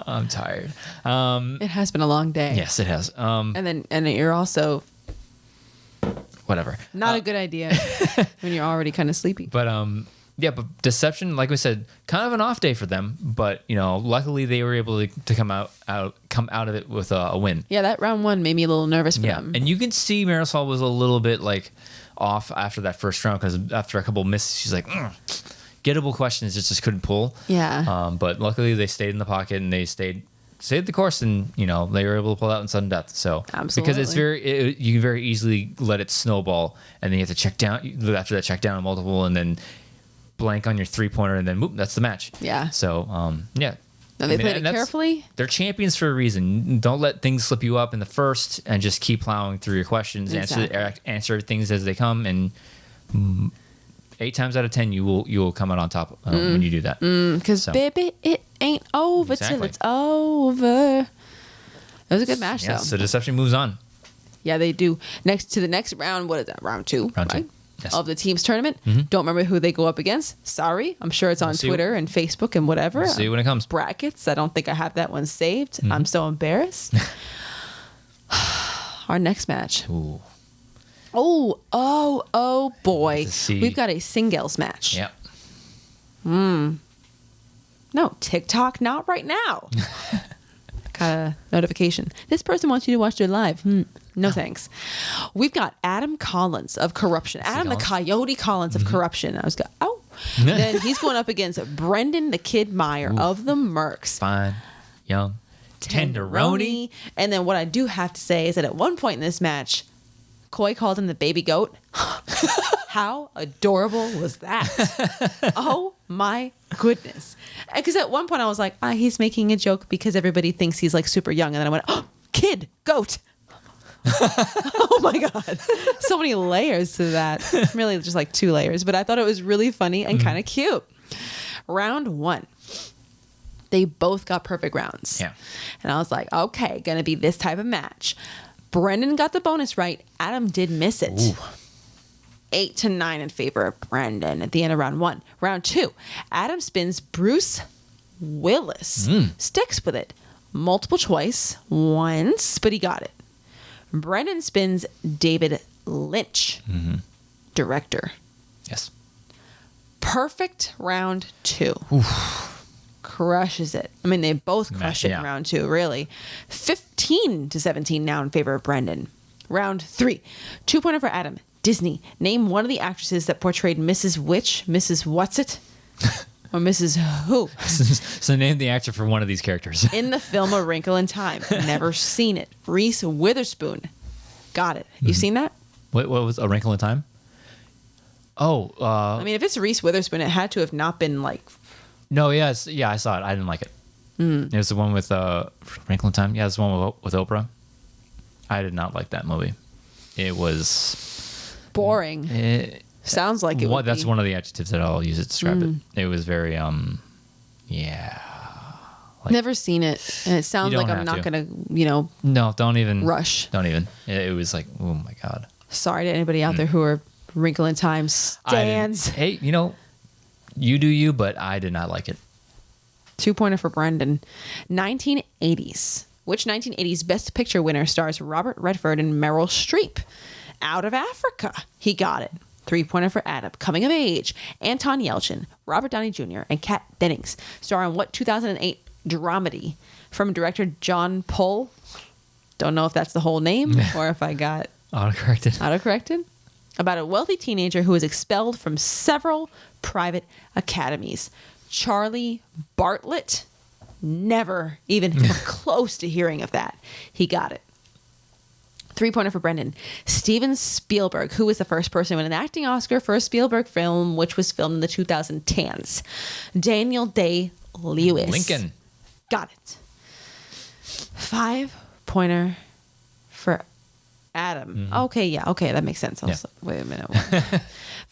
I'm tired. It has been a long day. Yes, it has. And you're also whatever. Not a good idea when you're already kind of sleepy. But but Deception, like we said, kind of an off day for them. But luckily they were able to come out of it with a win. Yeah, that round 1 made me a little nervous for them. And you can see Marisol was a little bit like off after that first round because after a couple of misses, she's like, gettable questions just couldn't pull. Yeah. But luckily they stayed in the pocket and they stayed the course, and they were able to pull out in sudden death. So absolutely, because you can very easily let it snowball, and then you have to check down after that, check down a multiple, and then blank on your 3-pointer, and then whoop, that's the match. Yeah. So And they played it carefully. They're champions for a reason. Don't let things slip you up in the first, and just keep plowing through your questions. Exactly. Answer things as they come, and 8 times out of 10 you will come out on top when you do that. Because baby, it ain't over till it's over. It was a good match, though. So Deception moves on. Yeah, they do. Next to the next round, what is that? Round 2, Round 2. right? Yes. Of the teams tournament. Mm-hmm. Don't remember who they go up against. Sorry, I'm sure it's on Twitter and Facebook and whatever. We'll see when it comes. Brackets. I don't think I have that one saved. Mm-hmm. I'm so embarrassed. Our next match. Ooh. Oh boy. We've got a singles match. Yep. No, TikTok, not right now. Got a notification. This person wants you to watch their live. No thanks. We've got Adam Collins of Korruption. Adam the Coyote Collins of Korruption. I was going, Then he's going up against Brendan the Kid Meyer of the Mercs. Fine. Young. Tenderoni. And then what I do have to say is that at one point in this match, Coy called him the baby goat. How adorable was that? Oh my goodness. Because at one point I was like, he's making a joke because everybody thinks he's like super young. And then I went, oh, kid, goat. Oh my God. So many layers to that. Really just like 2 layers. But I thought it was really funny and kind of cute. Round 1. They both got perfect rounds. Yeah. And I was like, okay, gonna be this type of match. Brendan got the bonus right. Adam did miss it. Ooh. 8-9 in favor of Brendan at the end of round 1. Round 2, Adam spins Bruce Willis. Sticks with it. Multiple choice once, but he got it. Brendan spins David Lynch. Director. Yes. Perfect round 2. Oof. Crushes it. I mean, they both crush it in round 2, really. 15-17 now in favor of Brendan. Round 3, 2-pointer for Adam. Disney. Name one of the actresses that portrayed Mrs. Which, Mrs. What's-It, or Mrs. Who. So name the actor for one of these characters. In the film A Wrinkle in Time. Never seen it. Reese Witherspoon. Got it. You seen that? What was A Wrinkle in Time? Oh. I mean, if it's Reese Witherspoon, it had to have not been like... No, yes. Yeah, I saw it. I didn't like it. It was the one with Wrinkle in Time. Yeah, it's the one with Oprah. I did not like that movie. It was... boring. Sounds like it would That's be. one of the adjectives that I'll use to describe it. It was very, yeah. Never seen it. And it sounds like I'm not going to, No, don't even. rush. Don't even. It was like, oh my God. Sorry to anybody out there who are Wrinkle in Time stands. Hey, you do you, but I did not like it. 2-pointer for Brendan. 1980s. Which 1980s Best Picture winner stars Robert Redford and Meryl Streep? Out of Africa. He got it. 3-pointer for Adam. Coming of Age. Anton Yelchin, Robert Downey Jr., and Kat Dennings star in what 2008 dramedy from director John Pohl? Don't know if that's the whole name or if I got autocorrected. About a wealthy teenager who is expelled from several private academies. Charlie Bartlett. Never even close to hearing of that. He got it. 3-pointer for Brendan. Steven Spielberg, who was the first person to win an acting Oscar for a Spielberg film, which was filmed in the 2010s. Daniel Day-Lewis. Lincoln. Got it. 5-pointer for Adam. Okay, yeah. Okay, that makes sense. I was like, wait a minute.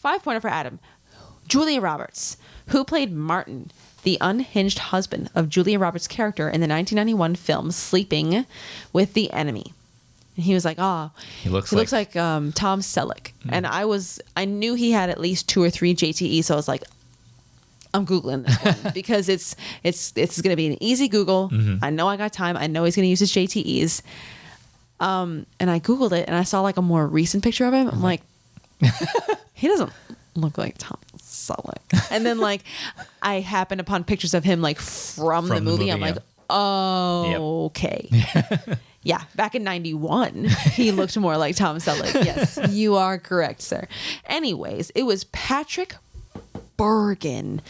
5-pointer for Adam. Julia Roberts, who played Martin, the unhinged husband of Julia Roberts' character in the 1991 film Sleeping with the Enemy. And he was like, he looks like Tom Selleck. And I knew he had at least 2 or 3 JTE, so I was like, I'm Googling this one because it's going to be an easy Google. I know I got time. I know he's going to use his JTEs. And I Googled it and I saw like a more recent picture of him. I'm like, he doesn't look like Tom Selleck. And then like I happened upon pictures of him like from the movie. I'm like, okay. Yeah, back in 91, he looked more like Tom Selleck. Yes, you are correct, sir. Anyways, it was Patrick Bergen.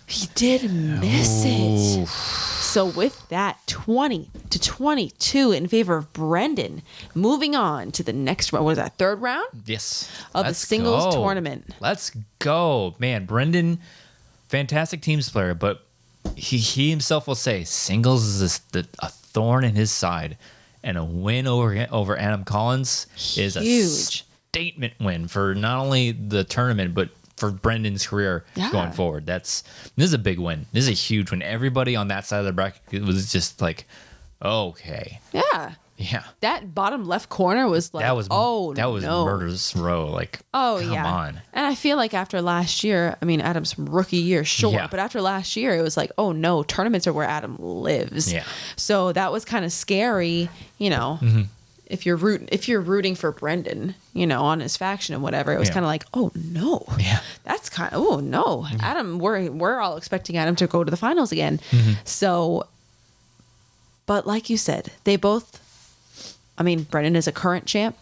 He did miss it. So with that, 20-22 in favor of Brendan. Moving on to the next round. What is that, 3rd round? Yes. Of the singles tournament. Let's go. Man, Brendan, fantastic teams player, but he himself will say singles is a thorn in his side, and a win over Adam Collins is a statement win for not only the tournament but for Brendan's career going forward. This is a big win. This is a huge win. Everybody on that side of the bracket was just like, okay, yeah. That bottom left corner was like, that was murder's row. Like, come on. And I feel like after last year, I mean, Adam's rookie year, sure, but after last year, it was like, oh no, tournaments are where Adam lives. Yeah. So that was kind of scary, if you're rooting for Brendan, on his faction and whatever. It was kind of like, oh no, that's kind of, oh no, Adam. We're all expecting Adam to go to the finals again. So, but like you said, they both. I mean, Brendan is a current champ.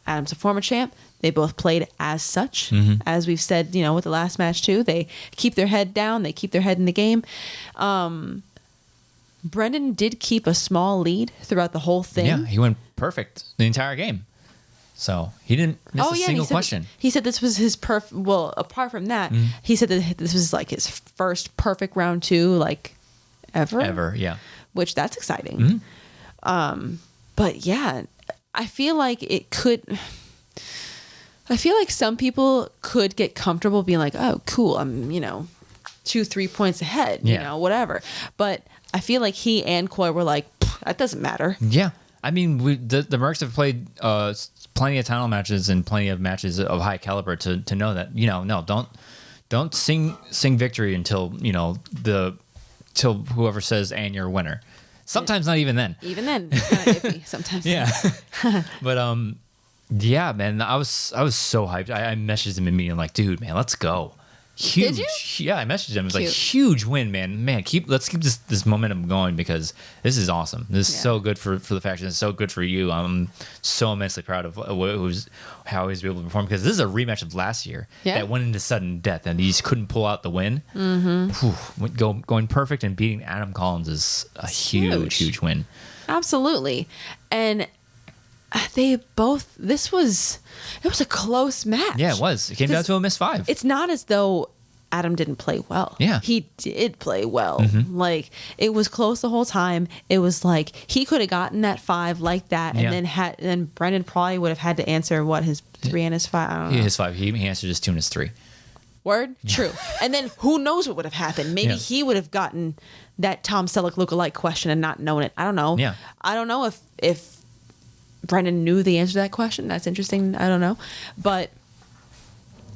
Adam's a former champ. They both played as such, as we've said, with the last match too. They keep their head down. They keep their head in the game. Brendan did keep a small lead throughout the whole thing. Yeah, he went perfect the entire game. So he didn't miss a single question. He said this was his perfect. Well, apart from that, he said that this was like his first perfect round 2, like ever. Ever, yeah. Which that's exciting. But yeah, I feel like it could. I feel like some people could get comfortable being like, "Oh, cool, I'm 2-3 points ahead," whatever. But I feel like he and Coy were like, "That doesn't matter." Yeah. I mean, the Mercs have played plenty of title matches and plenty of matches of high caliber to know that no, don't sing victory until till whoever says and you're a winner. Sometimes not even then. Even then, it's kind of iffy sometimes. Yeah, but yeah, man, I was so hyped. I messaged him immediately, like, dude, man, let's go. Huge. Did you? Yeah, I messaged him. It was Cute. like, huge win, man. Let's keep this momentum going because this is awesome. This is so good for the faction. It's so good for you. I'm so immensely proud of how he's able to perform because this is a rematch of last year that went into sudden death and he just couldn't pull out the win. Going perfect and beating Adam Collins is a huge win. Absolutely. And it was a close match. Yeah, it was. It came down to a miss 5. It's not as though Adam didn't play well. Yeah. He did play well. Like, it was close the whole time. It was like he could have gotten that 5 like that and then Brendan probably would have had to answer his 3 and his 5. I don't know. His 5. He answered his 2 and his 3. Word? True. And then who knows what would have happened? Maybe he would have gotten that Tom Selleck lookalike question and not known it. I don't know. Yeah. I don't know if Brendan knew the answer to that question. That's interesting. I don't know. But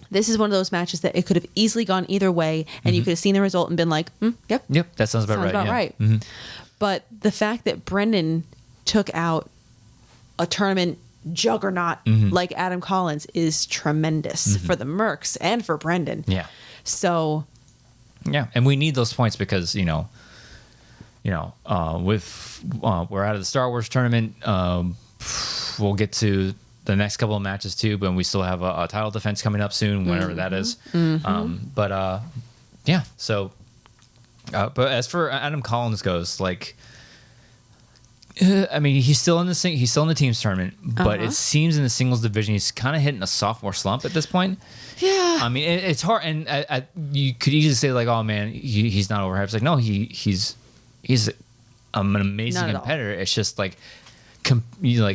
this is one of those matches that it could have easily gone either way, and you could have seen the result and been like, yep. Yep, that sounds about right. But the fact that Brendan took out a tournament juggernaut like Adam Collins is tremendous for the Mercs and for Brendan. Yeah. So. Yeah, and we need those points because, we're out of the Star Wars tournament. We'll get to the next couple of matches too, but we still have a title defense coming up soon, whenever that is. Yeah. So, but as for Adam Collins goes, like, I mean, he's still in the teams tournament, but it seems in the singles division he's kind of hitting a sophomore slump at this point. Yeah. I mean, it's hard, and you could easily say like, oh man, he's not overhyped. It's like, no, he's an amazing competitor. It's just like.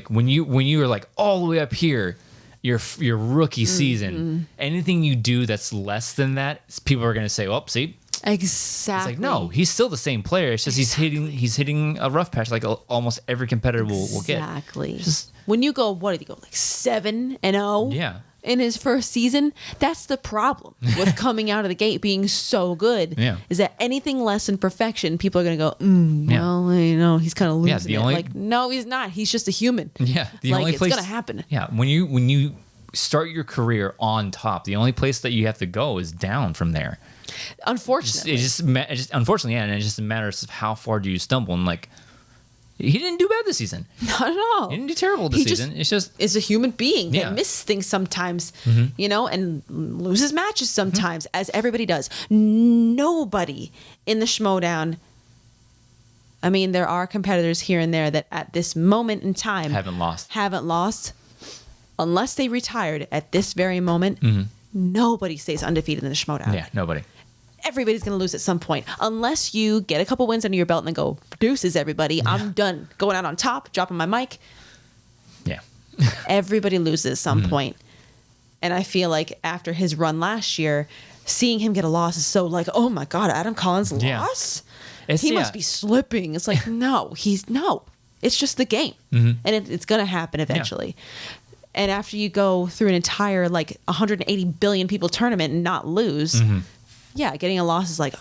When you were like all the way up here, your rookie season, anything you do that's less than that, people are going to say, "Oh, see." Exactly. It's like, no, he's still the same player. It's just he's hitting a rough patch like almost every competitor will get. Exactly. When you go, what did he go, like 7-0? Yeah. In his first season, that's the problem with coming out of the gate being so good. Yeah. Is that anything less than perfection, people are going to go, well, he's kind of losing it. Like, no, he's not. He's just a human. Yeah. The only it's place going to happen. Yeah. When you start your career on top, the only place that you have to go is down from there. Unfortunately. It's just unfortunately, yeah, and it's just a matter of how far do you stumble and like. He didn't do bad this season. Not at all. He didn't do terrible this season. It's just is a human being that misses things sometimes, and loses matches sometimes, as everybody does. Nobody in the Schmoedown. I mean, there are competitors here and there that at this moment in time haven't lost. Unless they retired at this very moment, nobody stays undefeated in the Schmoedown. Yeah, nobody. Everybody's going to lose at some point. Unless you get a couple wins under your belt and then go, deuces, everybody. Yeah. I'm done. Going out on top, dropping my mic. Yeah. Everybody loses at some point. And I feel like after his run last year, seeing him get a loss is so like, oh my God, Adam Collins lost? He must be slipping. It's like, no. It's just the game. And it's going to happen eventually. Yeah. And after you go through an entire like 180 billion people tournament and not lose... Yeah, getting a loss is like,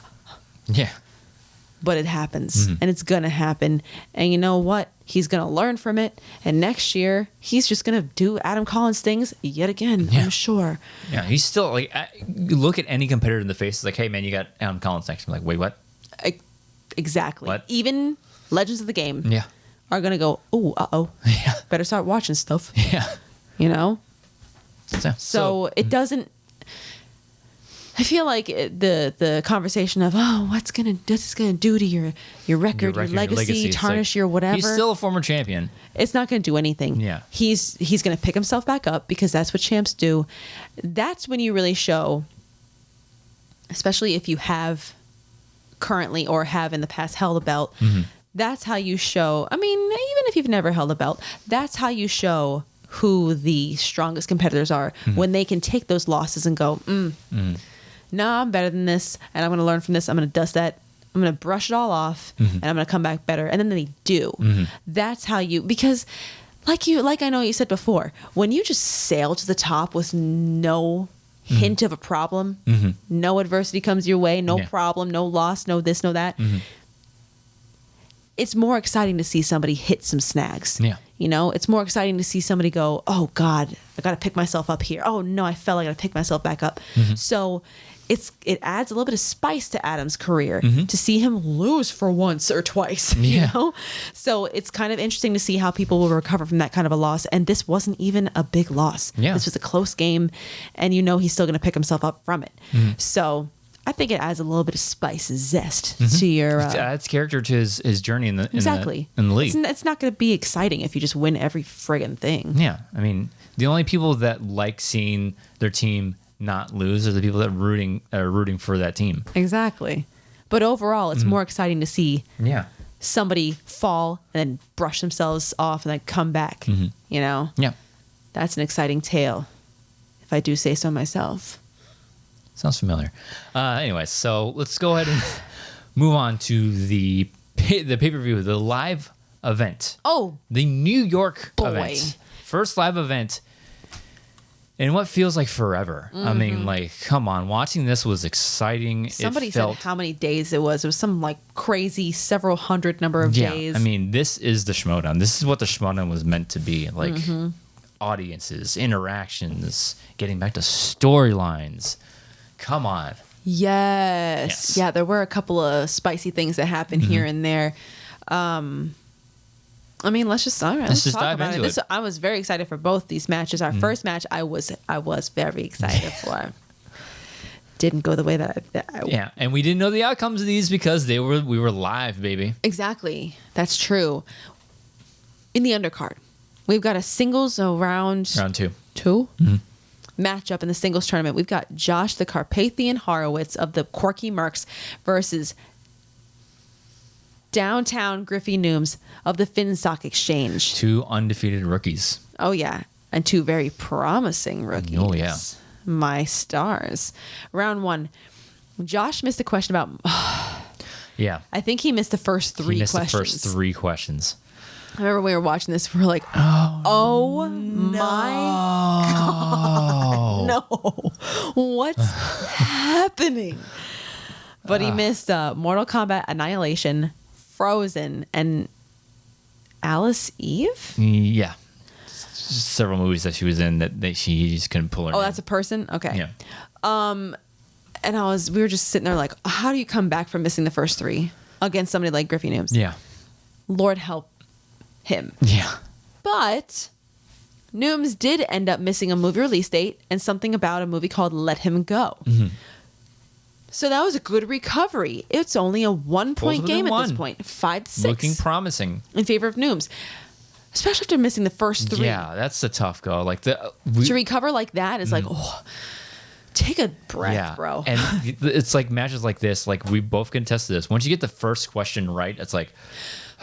but it happens, and it's gonna happen. And you know what? He's gonna learn from it, and next year he's just gonna do Adam Collins things yet again. I'm sure. Yeah, he's still like, look at any competitor in the face. It's like, hey man, you got Adam Collins next. I'm like, wait, what? Exactly. What? Even legends of the game, are gonna go, better start watching stuff. Yeah, you know. So it doesn't. I feel like the conversation of what's this gonna do to your record, your legacy, tarnish like, your whatever. He's still a former champion. It's not gonna do anything. Yeah. He's gonna pick himself back up because that's what champs do. That's when you really show, especially if you have currently or have in the past held a belt. Mm-hmm. That's how you show. I mean, even if you've never held a belt, that's how you show who the strongest competitors are when they can take those losses and go, no, I'm better than this, and I'm going to learn from this. I'm going to dust that. I'm going to brush it all off, and I'm going to come back better. And then they do. That's how you, because like I know you said before, when you just sail to the top with no hint of a problem, no adversity comes your way, no problem, no loss, no this, no that. It's more exciting to see somebody hit some snags. Yeah. You know, it's more exciting to see somebody go, oh God, I got to pick myself up here. Oh no, I fell. I got to pick myself back up. So it adds a little bit of spice to Adam's career to see him lose for once or twice, you know? So it's kind of interesting to see how people will recover from that kind of a loss. And this wasn't even a big loss. Yeah. This was a close game, and you know he's still going to pick himself up from it. So I think it adds a little bit of spice and zest to your... it adds character to his journey in the league. It's not going to be exciting if you just win every friggin' thing. Yeah. I mean, the only people that like seeing their team not lose are the people that are rooting for that team. Exactly. But overall, it's more exciting to see somebody fall and then brush themselves off and then come back, you know? Yeah. That's an exciting tale, if I do say so myself. Sounds familiar. Anyway, so let's go ahead and move on to the pay-per-view, the live event. Oh, the New York boy. Event. First live event in what feels like forever. I mean, like, come on. Watching this was exciting. Somebody said how many days it was. It was some like crazy several hundred number of days. I mean, this is the Schmoedown. This is what the Schmoedown was meant to be. Like, audiences, interactions, getting back to storylines. Come on. Yes. Yeah, there were a couple of spicy things that happened here and there. I mean, let's just talk about it. I was very excited for both these matches. Our first match, I was very excited for. Didn't go the way that I and we didn't know the outcomes of these because we were live, baby. Exactly. That's true. In the undercard, we've got a singles round 2. Matchup in the singles tournament. We've got Josh the Carpathian Horowitz of the Quirky Mercs versus Downtown Griffey Nooms of the Finstock Exchange. 2 undefeated rookies. Oh yeah, and 2 very promising rookies. Oh yeah, my stars. Round 1, Josh missed a question about. Yeah, I think he missed the first 3 questions. The first 3 questions. I remember when we were watching this, we were like, oh my God. No. What's happening? But he missed Mortal Kombat Annihilation, Frozen, and Alice Eve? Yeah. Several movies that she was in that she just couldn't pull her name. That's a person? Okay. Yeah. And we were just sitting there like, how do you come back from missing the first 3 against somebody like Griffey Nooms? Yeah. Lord help him. Yeah. But Nooms did end up missing a movie release date and something about a movie called Let Him Go. So that was a good recovery. It's only a 1-point game at this point. 5-6. Looking promising. In favor of Nooms. Especially after missing the first 3. Yeah, that's a tough go. Like to recover like that is like, take a breath, bro. And it's like matches like this, like we both can test this. Once you get the first question right, it's like,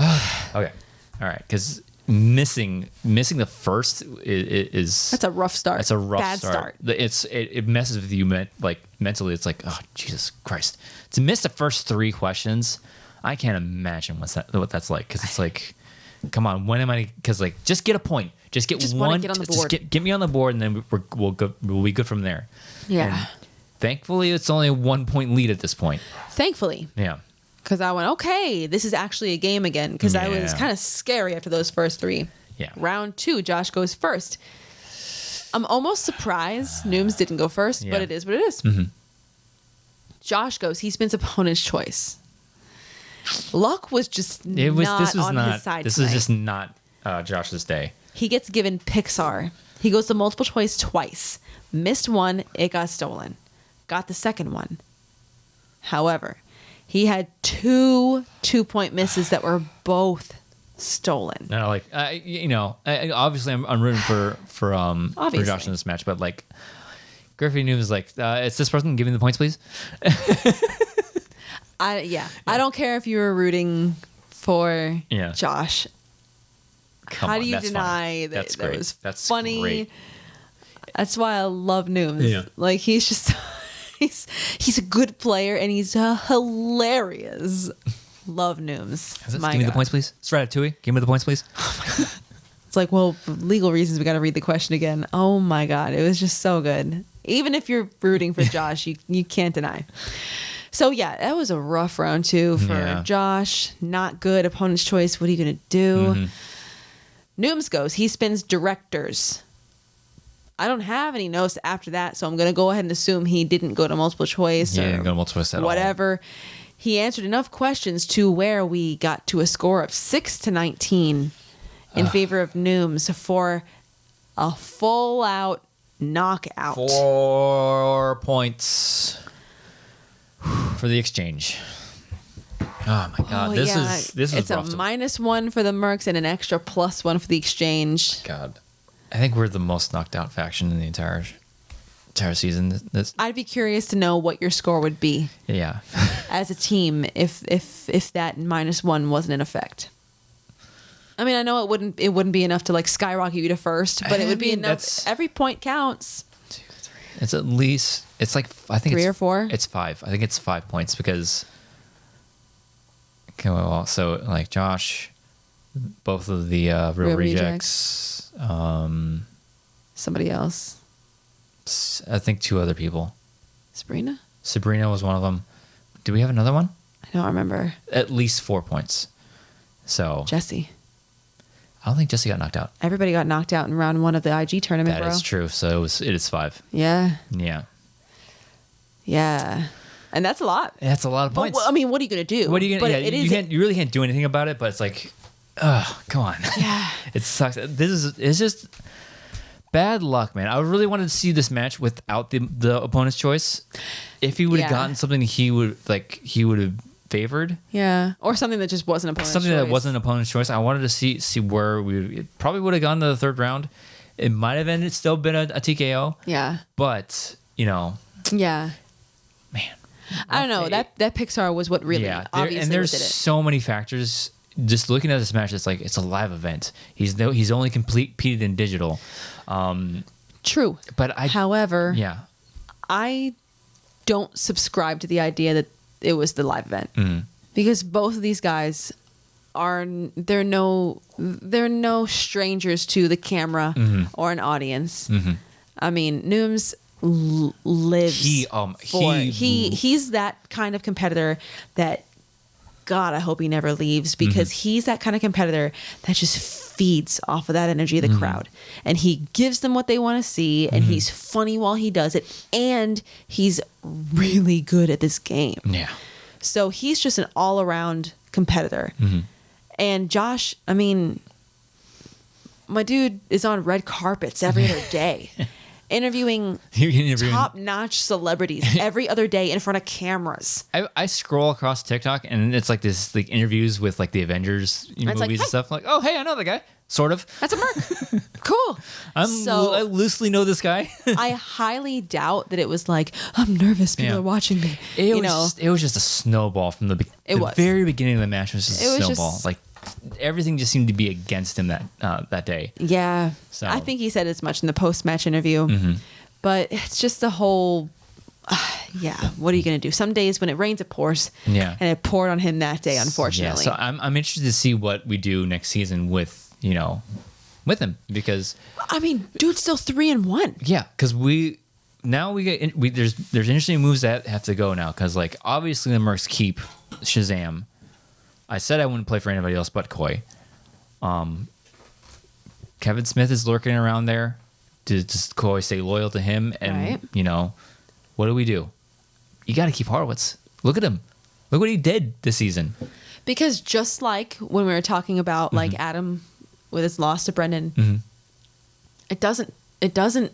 okay, all right, because missing the first is that's a rough start. It's a rough bad start. It messes with you mentally. It's like, oh Jesus Christ, to miss the first 3 questions, I can't imagine what that's like. Because it's like, come on, when am I? Because like, just get a point, just one, get on the board. Just get me on the board, and then we'll be good from there. Yeah. And thankfully, it's only a 1-point lead at this point. Thankfully. Yeah. Because I went, okay, this is actually a game again. Because I was kind of scary after those first 3. Yeah. Round 2, Josh goes first. I'm almost surprised Nooms didn't go first, but it is what it is. Josh goes. He spins opponent's choice. Luck was just not on his side. This is just not Josh's day. He gets given Pixar. He goes to multiple choice twice. Missed one. It got stolen. got the second one. However, he had 2 2-point misses that were both stolen. No, like obviously I'm rooting for Josh in this match, but like Griffey Newman is like, it's this person. Give me the points, please. I don't care if you were rooting for Josh. How do you deny that? That's great. That's funny. Great. That's why I love Nooms. Yeah. Like he's just he's a good player and he's hilarious. Love Nooms. Give me the points, please. It's Ratatouille. Give me the points, please. It's like, well, for legal reasons, we got to read the question again. Oh my God, it was just so good. Even if you're rooting for Josh, you can't deny. So yeah, that was a rough round 2 for Josh. Not good. Opponent's choice. What are you gonna do? Nooms goes. He spins directors. I don't have any notes after that, so I'm gonna go ahead and assume he didn't go to multiple choice. Yeah, didn't go to multiple choice at whatever. He answered enough questions to where we got to a score of 6-19 in favor of Nooms for a full-out knockout. 4 points for the exchange. Oh my God, this is it's rough a -1 for the Mercs and an extra +1 for the exchange. God, I think we're the most knocked out faction in the entire season. I'd be curious to know what your score would be. Yeah. As a team, if that -1 wasn't in effect. I mean, I know it wouldn't be enough to like skyrocket you to first, but it would be enough. Every point counts. 2, 3. It's at least. It's like I think 3 or 4. It's 5. I think it's 5 points because. Okay, well, so like Josh, both of the real rejects. Somebody else. I think 2 other people. Sabrina was one of them. Do we have another one? I don't remember. At least 4 points. So Jesse. I don't think Jesse got knocked out. Everybody got knocked out in round 1 of the IG tournament, That is true. So it is 5. Yeah. Yeah. Yeah. And that's a lot. That's a lot of points. But, I mean, what are you going to do? What are you going to do? You really can't do anything about it, but it's like, come on. Yeah. It sucks. It's just bad luck, man. I really wanted to see this match without the opponent's choice. If he would have gotten something he would have favored. Yeah. Or something that just wasn't opponent's choice. Something that wasn't opponent's choice. I wanted to see where it probably would have gone to the 3rd round. It might have still been a TKO. Yeah. But, Yeah. Man. I don't know. That Pixar was what really obviously and there's did it. so many factors. Just looking at this match, it's like it's a live event. He's only competed in digital. True. But however, yeah, I don't subscribe to the idea that it was the live event because both of these guys they're no strangers to the camera or an audience. I mean, Nooms lives he's that kind of competitor that God, I hope he never leaves because he's that kind of competitor that just feeds off of that energy of the crowd. And he gives them what they want to see, and he's funny while he does it, and he's really good at this game. Yeah. So he's just an all-around competitor. And Josh, I mean, my dude is on red carpets every other day. Interviewing top-notch celebrities every other day in front of cameras. I scroll across TikTok and it's like this like interviews with like the Avengers movies and stuff. Like, oh hey, I know the guy. Sort of. That's a Merc. Cool. I loosely know this guy. I highly doubt that it was like, I'm nervous. People are watching me. It was just a snowball from the very beginning of the match. It was just a snowball. Like everything just seemed to be against him that day. Yeah. So I think he said as much in the post-match interview. But it's just the whole, what are you going to do? Some days when it rains, it pours. Yeah. And it poured on him that day, unfortunately. Yeah, so I'm interested to see what we do next season with him because I mean, dude's still 3-1. Yeah, because there's interesting moves that have to go now because like obviously the Mercs keep Shazam. I said I wouldn't play for anybody else but Koi. Kevin Smith is lurking around there. Does Koi stay loyal to him? And what do we do? You got to keep Horowitz. Look at him. Look what he did this season. Because just like when we were talking about like Adam with his loss to Brendan, it doesn't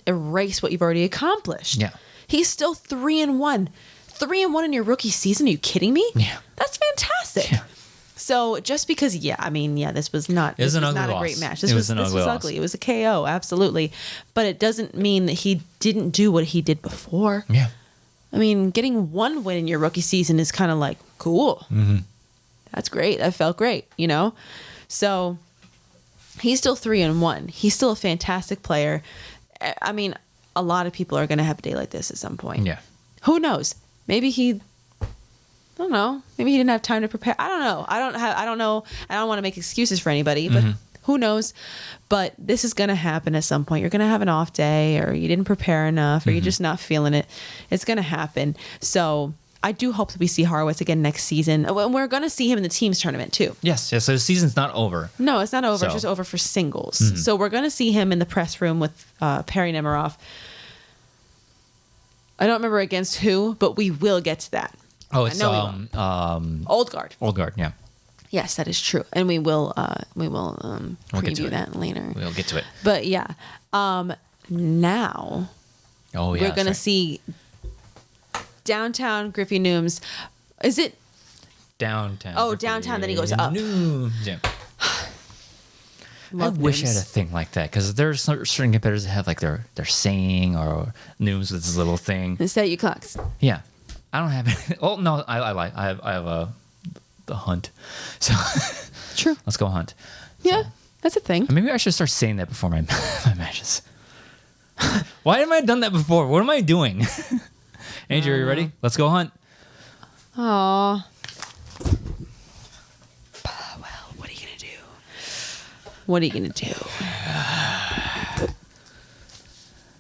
erase what you've already accomplished. Yeah. He's still 3-1. 3-1 in your rookie season? Are you kidding me? Yeah. That's fantastic. Yeah. So just because, this was not, It was an ugly not a loss. great match. It was an ugly loss. ugly. It was a KO, absolutely. But it doesn't mean that he didn't do what he did before. Yeah. I mean, getting one win in your rookie season is kind of like, cool. Mm-hmm. That's great. That felt great, So he's still 3-1. He's still a fantastic player. I mean, a lot of people are going to have a day like this at some point. Yeah. Who knows? Maybe I don't know. Maybe he didn't have time to prepare. I don't know. I don't know. I don't want to make excuses for anybody, but who knows? But this is going to happen at some point. You're going to have an off day, or you didn't prepare enough, or you're just not feeling it. It's going to happen. So I do hope that we see Horowitz again next season. And we're going to see him in the teams tournament too. Yes. So the season's not over. No, it's not over. So. It's just over for singles. So we're going to see him in the press room with Perry Nemiroff. I don't remember against who, but we will get to that. Oh, it's Old Guard. Old Guard. Yeah. Yes, that is true, and we will preview that later. We'll get to it. But yeah, now we're gonna see downtown Griffey Nooms. Is it downtown? Oh, downtown. Then he goes up. Yeah. I wish I had a thing like that, because there's certain competitors that have like their singing or Nooms with this little thing. Set your clocks. Yeah, I don't have it. Oh no, I lie. I have the hunt. So True. Let's go hunt. Yeah, that's a thing. Maybe I should start saying that before my matches. Why haven't I done that before? What am I doing? Andrew, are you ready? Let's go hunt. Aw. Well, what are you gonna do? What are you gonna do?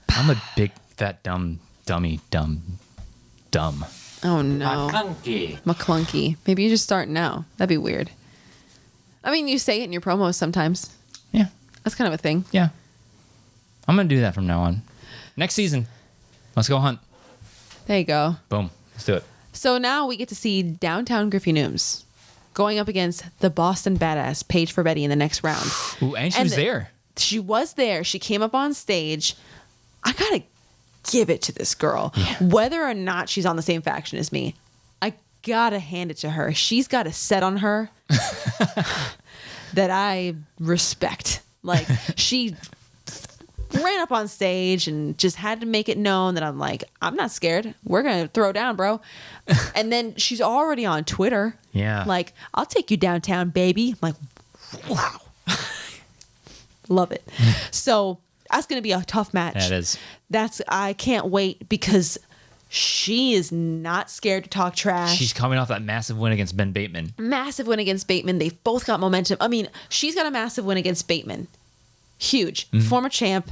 I'm a big fat dumb. Oh no. McClunky. Maybe you just start now. That'd be weird. I mean, you say it in your promos sometimes. Yeah. That's kind of a thing. Yeah. I'm going to do that from now on. Next season, let's go hunt. There you go. Boom. Let's do it. So now we get to see downtown Griffey Nooms going up against the Boston Badass, Paige for Betty, in the next round. Ooh, and she was there. She was there. She came up on stage. I got to give it to this girl. Yeah. Whether or not she's on the same faction as me, I got to hand it to her. She's got a set on her that I respect. Like, she ran up on stage and just had to make it known that I'm like, I'm not scared. We're going to throw down, bro. And then she's already on Twitter. Yeah. Like, I'll take you downtown, baby. I'm like, wow. Love it. So that's going to be a tough match. That is. I can't wait, because she is not scared to talk trash. She's coming off that massive win against Ben Bateman. Massive win against Bateman. They've both got momentum. I mean, she's got a massive win against Bateman. Huge. Former champ.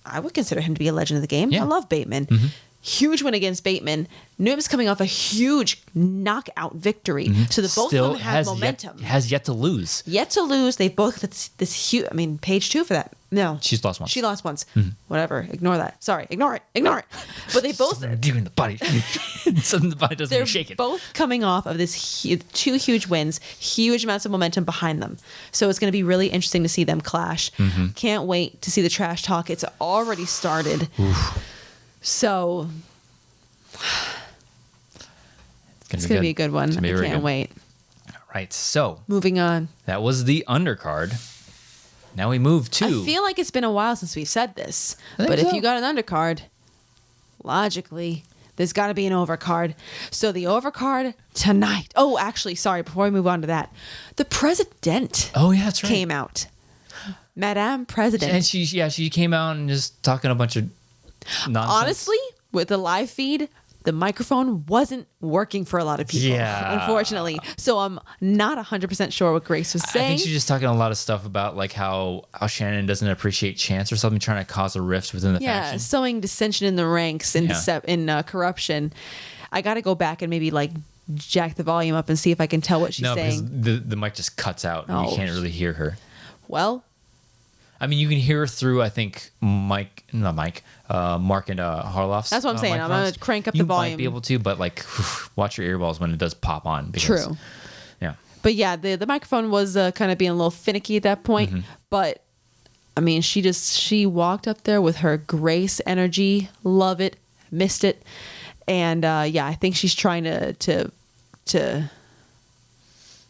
I would consider him to be a legend of the game. Yeah. I love Bateman. Huge win against Bateman. Nooms coming off a huge knockout victory. So the both of them have momentum. Has yet to lose. Yet to lose. They both this huge. I mean, Paige too for that. No, She's lost once. She lost once. Whatever. Ignore that. Sorry. Ignore it. But they both. Something doing the body. Something the body doesn't They're shake it. both coming off of this two huge wins, huge amounts of momentum behind them. So it's going to be really interesting to see them clash. Can't wait to see the trash talk. It's already started. So it's going to be a good one. I can't wait. All right. So moving on. That was the undercard. Now we move to. I feel like it's been a while since we've said this, but if you got an undercard, logically, there's got to be an overcard. So the overcard tonight. Oh, actually, sorry. Before we move on to that, the President. Oh yeah, that's right. Came out. Madame President. And she came out and just talking a bunch of nonsense. Honestly, with the live feed, the microphone wasn't working for a lot of people, unfortunately. So I'm not 100% sure what Grace was saying. I think she's just talking a lot of stuff about like how Shannon doesn't appreciate Chance or something, trying to cause a rift within the faction. Yeah, sowing dissension in the ranks and corruption. I got to go back and maybe like jack the volume up and see if I can tell what she's saying. Because the mic just cuts out and you can't really hear her. Well, I mean, you can hear her through, I think, Mark and Harloff's. That's what I'm saying. I'm going to crank up the volume. You might be able to, but like, watch your earballs when it does pop on. Because, true. Yeah. But yeah, the microphone was kind of being a little finicky at that point. But I mean, she walked up there with her Grace energy. Love it. missed it. And yeah, I think she's trying to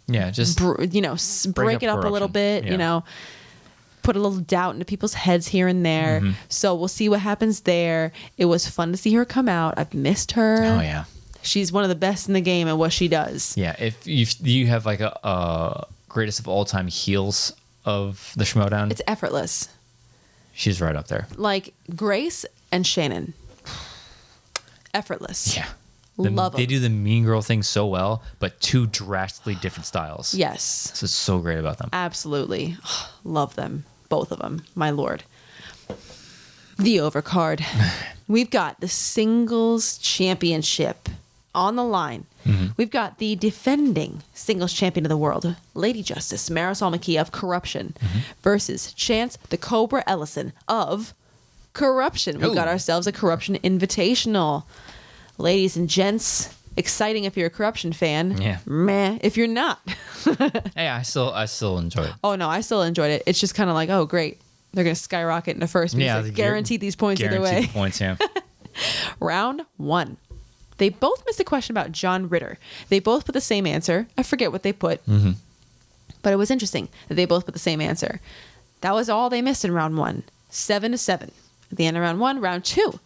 Yeah, just break it up a little bit, Yeah. Put a little doubt into people's heads here and there. So we'll see what happens there. It was fun to see her come out. I've missed her. Oh yeah. She's one of the best in the game at what she does. Yeah, if you have like a greatest of all time heels of the Schmoedown, It's effortless. she's right up there. Like Grace and Shannon. Effortless. Yeah. Love They them. do the mean girl thing so well, but two drastically different styles. Yes. So it's so great about them. Absolutely. Love them. Both of them. My lord. The overcard. We've got the singles championship on the line. We've got the defending singles champion of the world, Lady Justice, Marisol McKee of Korruption, versus Chance the Cobra Ellison of Korruption. We've got Ooh. ourselves a Korruption Invitational. Ladies and gents, exciting if you're a Korruption fan. Yeah. Meh if you're not. Hey, I still enjoy it. Oh no, I still enjoyed it. It's just kind of like, oh great, they're gonna skyrocket into first. Yeah, Like, guaranteed these points either way. Guaranteed points, yeah. Round 1. They both missed a question about John Ritter. They both put the same answer. I forget what they put, but it was interesting that they both put the same answer. That was all they missed in round 1. 7-7. At the end of round 1, round 2,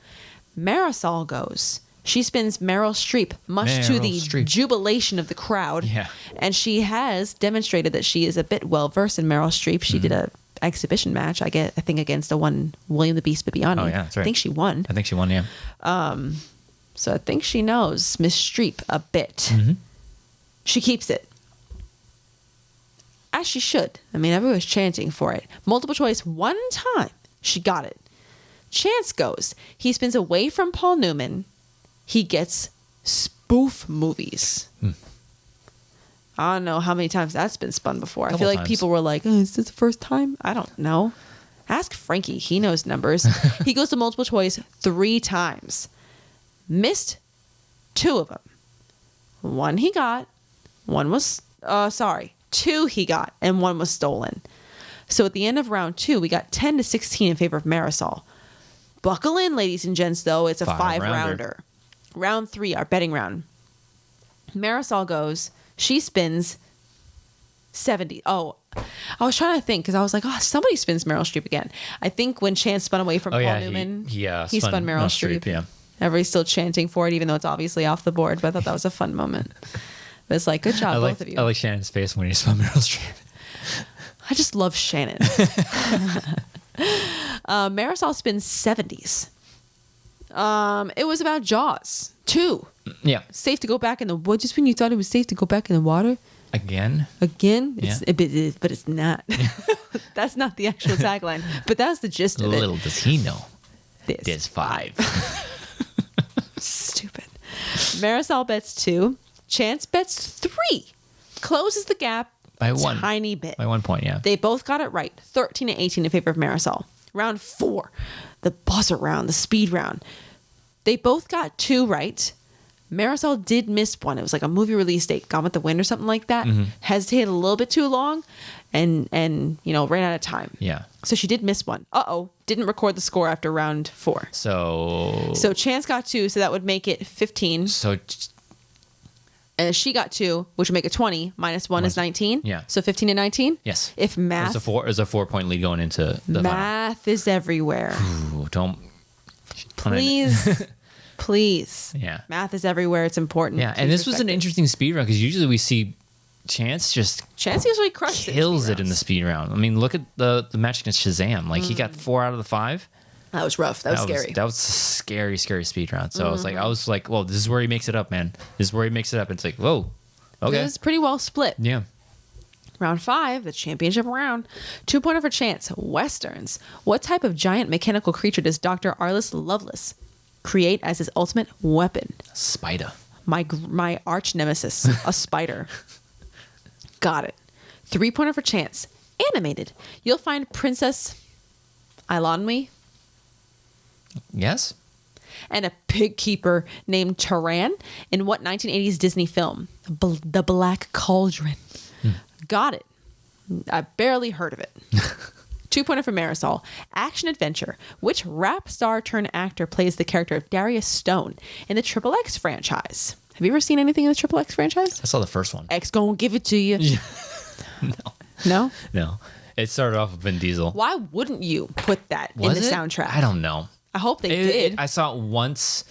Marisol goes. She spins Meryl Streep, much to Meryl the Streep. jubilation of the crowd. Yeah. And she has demonstrated that she is a bit well versed in Meryl Streep. She did a exhibition match, I think, against a one William the Beast Bibiani. Oh, yeah, that's right. I think she won. I think she won, yeah. So I think she knows Miss Streep a bit. She keeps it. As she should. I mean, everyone was chanting for it. Multiple choice one time. She got it. Chance goes. He spins away from Paul Newman. He gets spoof movies. I don't know how many times that's been spun before. I Couple feel like times. people were like, oh, is this the first time? I don't know. Ask Frankie. He knows numbers. He goes to multiple choice 3 times. Missed 2 of them. 1 he got. 2 he got, and 1 was stolen. So at the end of round 2, we got 10-16 in favor of Marisol. Buckle in, ladies and gents, though. It's a 5-rounder. Round 3, our betting round. Marisol goes. She spins 70. Oh, I was trying to think because I was like, oh, somebody spins Meryl Streep again. I think when Chance spun away from Paul Newman, he spun Meryl Streep. Yeah. Everybody's still chanting for it, even though it's obviously off the board. But I thought that was a fun moment. But it's like, good job, both of you. I like Shannon's face when he spun Meryl Streep. I just love Shannon. Marisol spins 70s. It was about Jaws 2. Yeah. Safe to go back in the water. Just when you thought it was safe to go back in the water Again? again, Yeah. but it's not. That's not the actual tagline, but that's the gist of it. Little does he know. This There's 5. Stupid. Marisol bets 2. Chance bets 3. Closes the gap By 1. tiny bit. By 1 point, yeah. They both got it right. 13-18 in favor of Marisol. Round 4, the buzzer round, the speed round. They both got 2 right. Marisol did miss 1. It was like a movie release date, Gone with the Wind or something like that. Hesitated a little bit too long and ran out of time. Yeah. So she did miss 1. Didn't record the score after round 4. So Chance got 2, so that would make it 15. And she got 2, which would make it 20. Minus 1 is 19. Yeah. So 15 and 19. yes. If math, There's a 4-point lead going into the math is everywhere. final. Ooh, don't. Please. Please. Yeah. Math is everywhere. It's important. Yeah, Please and this was respect an it. interesting speed round because usually we see Chance just Chance usually crushes kills it in the speed round. I mean, look at the match against Shazam. Like he got 4 out of the 5. That was rough. That was scary. That was a scary, scary speed round. So I was like, well, this is where he makes it up, man. This is where he makes it up. It's like, whoa, okay, It was pretty well split. yeah. Round 5, the championship round. 2-pointer for Chance. Westerns. What type of giant mechanical creature does Dr. Arliss Lovelace create as his ultimate weapon? Spider. My arch nemesis, a spider. Got it. 3-pointer for Chance. Animated. You'll find Princess Eilonwy Yes. and a pig keeper named Taran in what 1980s Disney film? The Black Cauldron. Got it. I barely heard of it. 2-pointer for Marisol. Action adventure. Which rap star turned actor plays the character of Darius Stone in the Triple X franchise? Have you ever seen anything in the Triple X franchise? I saw the first one. X gonna give it to you. No? No. It started off with Vin Diesel. Why wouldn't you put that in the soundtrack? I don't know. I hope they did. I saw it once.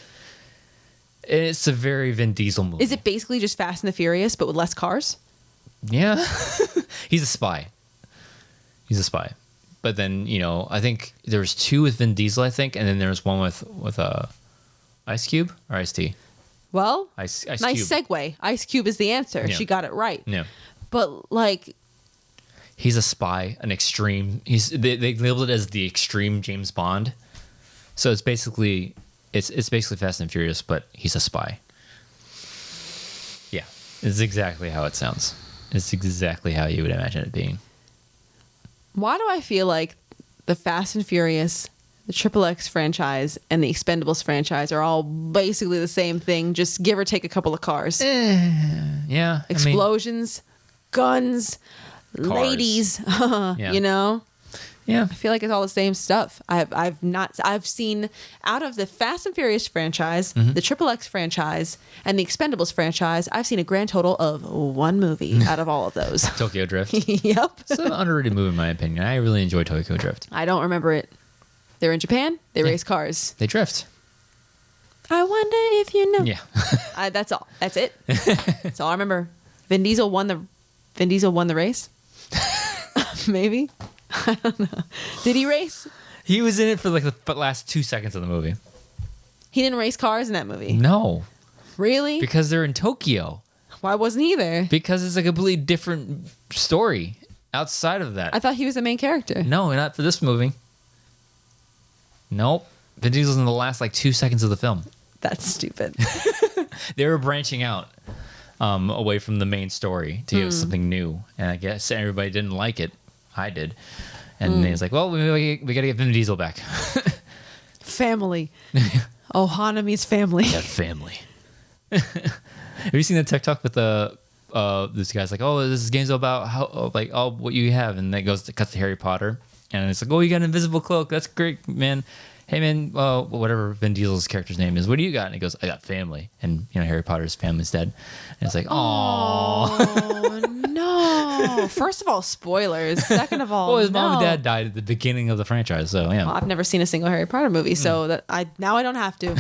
It's a very Vin Diesel movie. Is it basically just Fast and the Furious, but with less cars? Yeah. He's a spy. But then, I think there was 2 with Vin Diesel, I think, and then there was one with Ice Cube or Ice T. Well, Ice nice Cube. segue. Ice Cube is the answer. Yeah. She got it right. Yeah. But like, he's a spy, an extreme. They labeled it as the extreme James Bond. So it's basically Fast and Furious, but he's a spy. Yeah, it's exactly how it sounds. It's exactly how you would imagine it being. why do I feel like the Fast and Furious, the Triple X franchise, and the Expendables franchise are all basically the same thing, just give or take a couple of cars? Yeah. Explosions, guns, Cars. ladies, Yeah. you know? Yeah. I feel like it's all the same stuff. I've seen out of the Fast and Furious franchise, the Triple X franchise, and the Expendables franchise, I've seen a grand total of one movie out of all of those. Tokyo Drift. Yep. It's an underrated movie in my opinion. I really enjoy Tokyo Drift. I don't remember it. They're in Japan. They race cars. They drift. I wonder if you know. Yeah. That's all. That's it. That's all I remember. Vin Diesel won the race. Maybe. I don't know. Did he race? He was in it for like the last 2 seconds of the movie. He didn't race cars in that movie. No. Really? Because they're in Tokyo. Why wasn't he there? Because it's a completely different story outside of that. I thought he was the main character. No, not for this movie. Nope. Vin Diesel's in the last 2 seconds of the film. That's stupid. They were branching out away from the main story to give us something new. And I guess everybody didn't like it. I did. And he was like, well, we got to get Vin Diesel back. Family. Ohana means family. Yeah, family. Have you seen the TikTok with this guy's like, oh, this game's about how what you have, and that cuts to Harry Potter, and it's like, oh, you got an invisible cloak. That's great, man. Hey, man, whatever Vin Diesel's character's name is, what do you got? And he goes, I got family, and Harry Potter's family's dead, and it's like, oh no! First of all, spoilers. Second of all, well, his mom and dad died at the beginning of the franchise, so yeah. Well, I've never seen a single Harry Potter movie, so that I don't have to.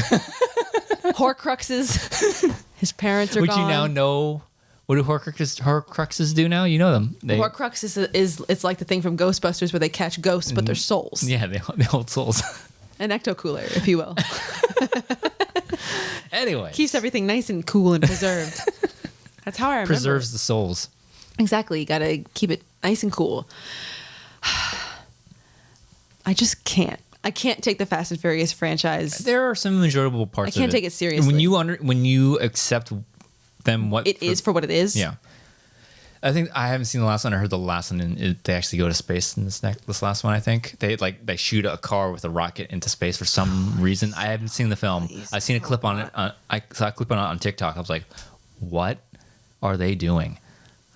Horcruxes. His parents are Which gone. you now know. What do Horcruxes do now? You know them. Horcrux is it's like the thing from Ghostbusters where they catch ghosts, but they're souls. Yeah, they hold souls. An ecto-cooler, if you will. Anyway. Keeps everything nice and cool and preserved. That's how I remember. Preserves the souls. Exactly. You got to keep it nice and cool. I just can't. I can't take the Fast and Furious franchise. There are some enjoyable parts of it. I can't take it seriously. When you accept them it is for what it is. Yeah. I think I haven't seen the last one. I heard the last one, and they actually go to space in this last one. I think they shoot a car with a rocket into space for some reason. I haven't seen the film. I've seen a clip on it. I saw a clip on it on TikTok. I was like, "What are they doing?"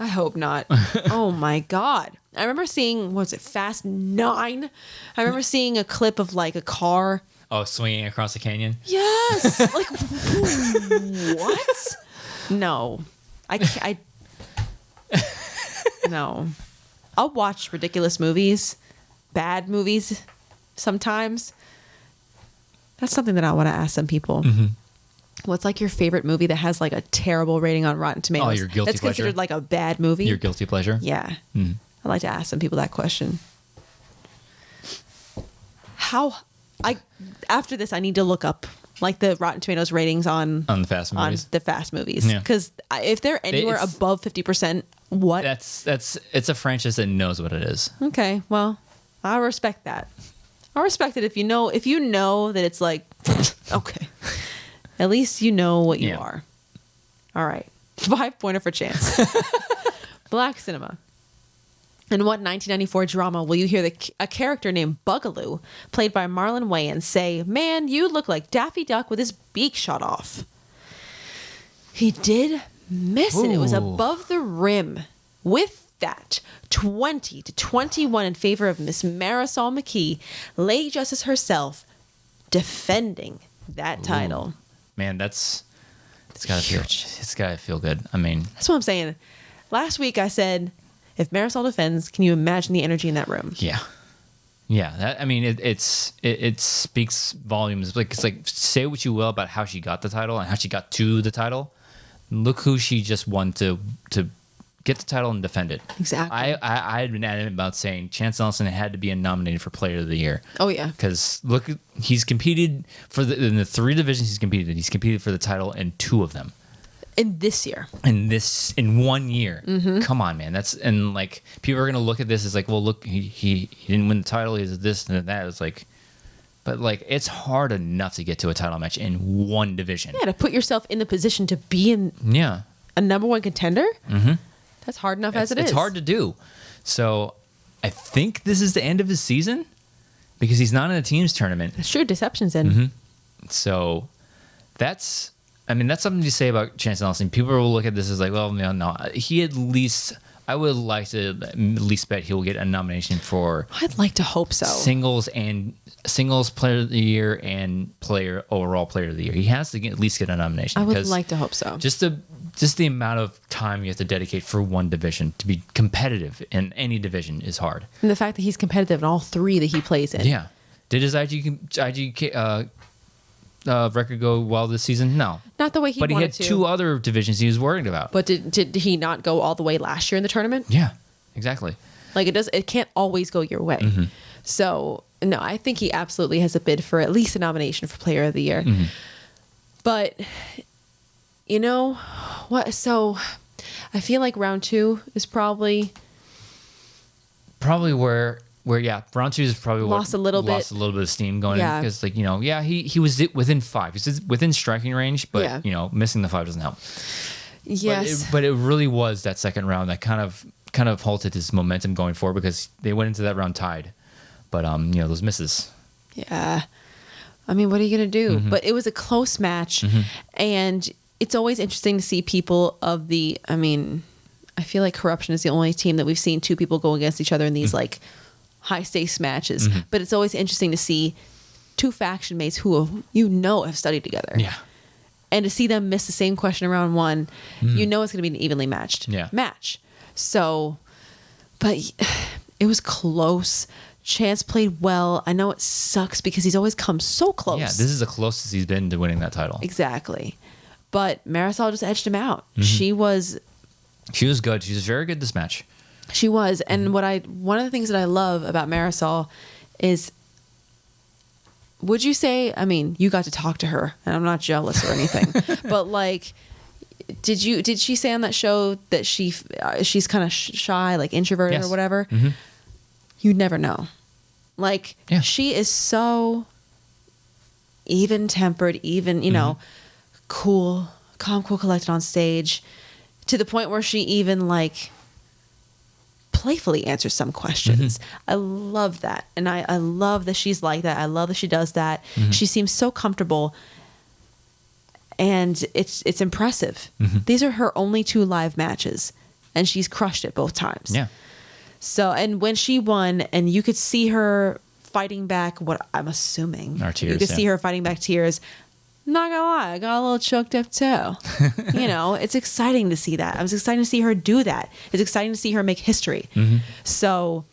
I hope not. Oh my god! I remember seeing Fast 9. I remember seeing a clip of a car. Oh, swinging across the canyon. Yes. What? No, I can't. No. I'll watch ridiculous movies, bad movies sometimes. That's something that I want to ask some people. Mm-hmm. What's your favorite movie that has a terrible rating on Rotten Tomatoes? Oh, your guilty That's pleasure? considered a bad movie? Your guilty pleasure? Yeah. Mm. I'd like to ask some people that question. After this, I need to look up the Rotten Tomatoes ratings on the Fast movies. On the Fast movies. Because if they're anywhere above 50%, what? It's a franchise that knows what it is. Okay, well, I respect that. I respect it if you know that it's okay. At least you know what you are. All right. 5-pointer for Chance. Black cinema. In what 1994 drama will you hear a character named Bugaloo, played by Marlon Wayans, say, "Man, you look like Daffy Duck with his beak shot off"? He did miss it. It was above the rim with that, 20-21 in favor of Miss Marisol McKee, Lady Justice herself, defending that title. Man, it's gotta feel good. I mean, that's what I'm saying. Last week I said, if Marisol defends, can you imagine the energy in that room? Yeah. That, I mean, it speaks volumes. It's like say what you will about how she got the title and how she got to the title. Look who she just won to get the title and defend it. Exactly. I had been adamant about saying Chance Ellison had to be nominated for Player of the Year. Oh yeah. Because look, he's competed in the 3 divisions he's competed in. He's competed for the title in 2 of them. In this year. In 1 year. Mm-hmm. Come on, man. And like people are gonna look at this as like, well, look, he didn't win the title. He's this and that. It's like, but like it's hard enough to get to a title match in 1 division. Yeah, to put yourself in the position to be in a number 1 contender. Mm-hmm. That's hard enough as it is. It's hard to do. So I think this is the end of his season because he's not in a teams tournament. That's true. Deception's in. Mm-hmm. So that's something to say about Chance Ellison. People will look at this as like, well, no. He at least, I would like to at least bet he will get a nomination for. I'd like to hope so. Singles Player of the Year and overall Player of the Year. He has to at least get a nomination. I would like to hope so. Just the amount of time you have to dedicate for 1 division to be competitive in any division is hard. And the fact that he's competitive in all 3 that he plays in. Yeah. Did his IG record go well this season? No. Not the way he wanted to. But he had 2 other divisions he was worried about. But did he not go all the way last year in the tournament? Yeah, exactly. Like it can't always go your way. Mm-hmm. So, no, I think he absolutely has a bid for at least a nomination for Player of the Year. Mm-hmm. But, you know what? So, I feel like round 2 is probably where round 2 is probably lost a little bit of steam going in because he was within 5. He's within striking range, but missing the 5 doesn't help. Yes, but it really was that second round that kind of halted his momentum going forward because they went into that round tied. But those misses. Yeah, I mean, what are you gonna do? Mm-hmm. But it was a close match, mm-hmm. and it's always interesting to see people of the. I mean, I feel like Korruption is the only team that we've seen 2 people go against each other in these like high stakes matches. Mm-hmm. But it's always interesting to see 2 faction mates who have studied together. Yeah. And to see them miss the same question in round 1, it's going to be an evenly matched match. So, but it was close. Chance played well. I know it sucks because he's always come so close. Yeah, this is the closest he's been to winning that title. Exactly. But Marisol just edged him out. Mm-hmm. She was good. She was very good this match. She was. And one of the things that I love about Marisol is, would you say, I mean, you got to talk to her and I'm not jealous or anything, but like, did she say on that show that she's kind of shy, like introverted or whatever? Mm-hmm. You'd never know. Like, she is so even-tempered, cool, calm, cool, collected on stage, to the point where she even, like, playfully answers some questions. Mm-hmm. I love that. And I love that she's like that. I love that she does that. Mm-hmm. She seems so comfortable. And it's impressive. Mm-hmm. These are her only 2 live matches. And she's crushed it both times. Yeah. So, and when she won, and you could see her fighting back, what I'm assuming, tears, you could see her fighting back tears. Not gonna lie, I got a little choked up too. It's exciting to see that. I was excited to see her do that. It's exciting to see her make history. Mm-hmm. So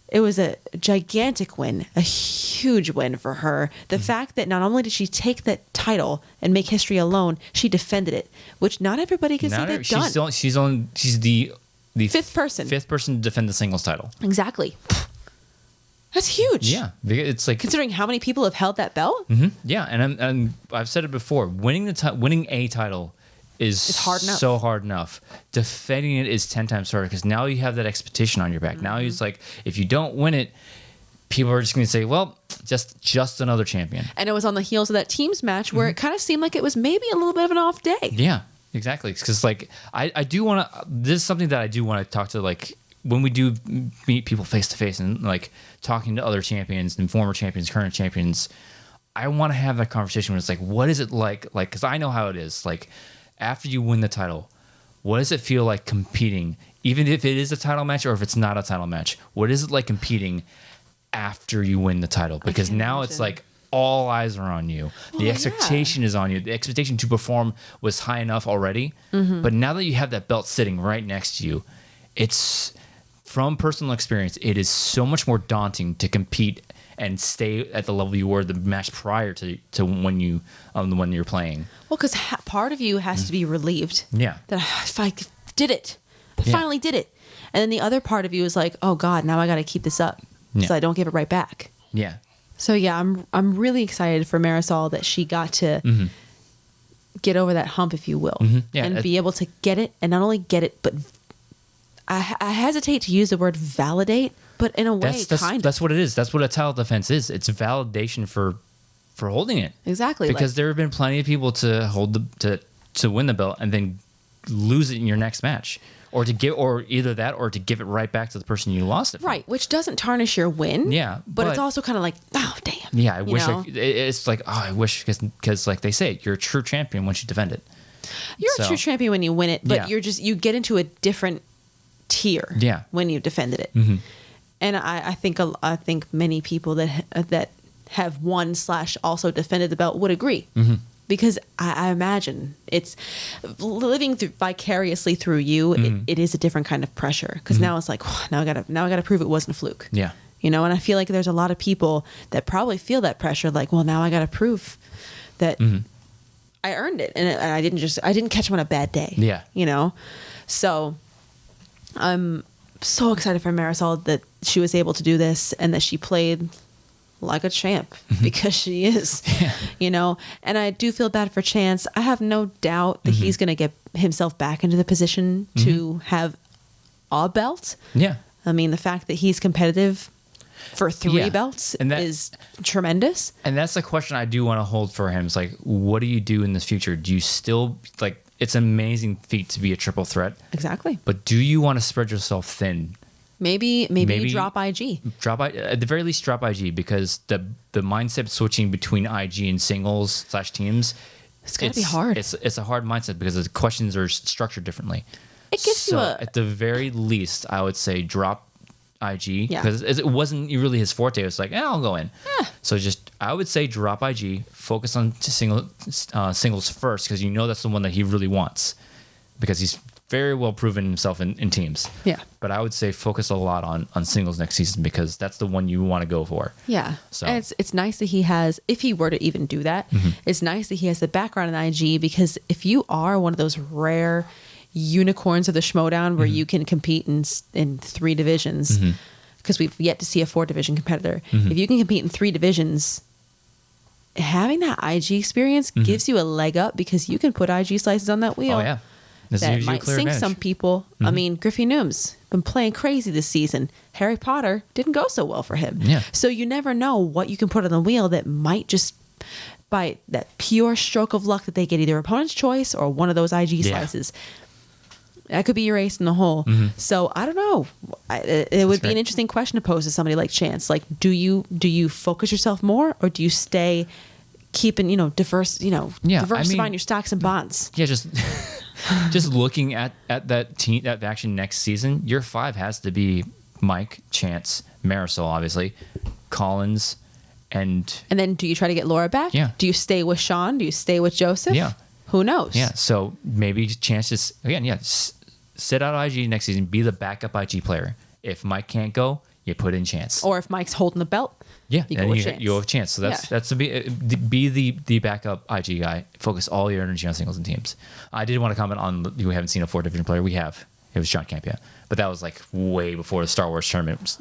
it was a gigantic win, a huge win for her. The fact that not only did she take that title and make history alone, she defended it, which not everybody can say they've done. She's the 5th person. 5th person to defend the singles title. Exactly. That's huge. Yeah, it's like considering how many people have held that belt. Mm-hmm. Yeah, and I've said it before. Winning a title is hard enough. So hard enough. Defending it is 10 times harder because now you have that expectation on your back. Mm-hmm. Now it's like if you don't win it, people are just going to say, "Well, just another champion." And it was on the heels of that teams match where it kind of seemed like it was maybe a little bit of an off day. Yeah. Exactly, because like I do want to. This is something that I do want to talk to, like when we do meet people face to face and like talking to other champions and former champions, current champions. I want to have that conversation where it's like, what is it like? Like, because I know how it is. Like, after you win the title, what does it feel like competing, even if it is a title match or if it's not a title match? What is it like competing after you win the title? Because now it's like all eyes are on you. The expectation is on you. The expectation to perform was high enough already, but now that you have that belt sitting right next to you, it's, from personal experience, it is so much more daunting to compete and stay at the level you were the match prior to when you're playing. Well, because part of you has to be relieved. Yeah. That if I did it, I finally did it. And then the other part of you is like, oh God, now I got to keep this up so I don't give it right back. Yeah. So yeah, I'm really excited for Marisol that she got to get over that hump, if you will, and be able to get it, and not only get it, but I hesitate to use the word validate, but in a way, that's what it is. That's what a title defense is. It's validation for holding it. Exactly. Because there have been plenty of people to to win the belt and then lose it in your next match, or either that or to give it right back to the person you lost it from. Right, which doesn't tarnish your win. Yeah, but it's also kind of like, oh damn. Yeah, I wish it's like, oh, I wish, because like they say, you're a true champion once you defend it. You're a true champion when you win it, but you get into a different tier when you defended it. And I think many people that have won / also defended the belt would agree, because I imagine it's living vicariously through you. It is a different kind of pressure, because now it's like, now I gotta prove it wasn't a fluke. Yeah, and I feel like there's a lot of people that probably feel that pressure, like, well, now I gotta prove that I earned it, and I didn't catch them on a bad day. Yeah, so I'm so excited for Marisol that she was able to do this and that she played like a champ, because she is, and I do feel bad for Chance. I have no doubt that he's going to get himself back into the position to have a belt. Yeah. I mean, the fact that he's competitive for 3 belts is tremendous. And that's the question I do want to hold for him. It's like, what do you do in the future? Do you still, like, it's an amazing feat to be a triple threat. Exactly. But do you want to spread yourself thin? Maybe you drop IG. At the very least, drop IG, because the mindset switching between IG and singles / teams, it's gonna be hard. It's a hard mindset because the questions are structured differently. It gives you at the very least, I would say drop IG, because it wasn't really his forte. It was like, I'll go in. So I would say drop IG, focus on singles first, because that's the one that he really wants, because he's very well proven himself in teams. Yeah. But I would say focus a lot on singles next season, because that's the one you want to go for. Yeah. So. And it's nice that he has, if he were to even do that, it's nice that he has the background in IG, because if you are one of those rare unicorns of the Schmoedown where you can compete in 3 divisions, because we've yet to see a 4-division competitor. If you can compete in 3 divisions, having that IG experience gives you a leg up, because you can put IG slices on that wheel. Oh, yeah. That might sink some people. I mean, Griffey Nooms been playing crazy this season. Harry Potter didn't go so well for him. Yeah. So you never know what you can put on the wheel that might just, by that pure stroke of luck, that they get either opponent's choice or one of those IG slices. That could be your ace in the hole. So I don't know. It would be an interesting question to pose to somebody like Chance. Like, do you focus yourself more, or do you stay keeping diversifying your stocks and bonds? Yeah, just looking at that action next season, your 5 has to be Mike, Chance, Marisol, obviously, Collins, and then do you try to get Laura back? Yeah. Do you stay with Sean? Do you stay with Joseph? Yeah. Who knows? Yeah. So maybe Chance just sit out IG next season, be the backup IG player. If Mike can't go, you put in Chance. Or if Mike's holding the belt, you Chance. You have Chance. So that's to be the backup IG guy. Focus all your energy on singles and teams. I did want to comment on, we haven't seen a 4-division player. We have. It was John Campia, but that was like way before the Star Wars tournament.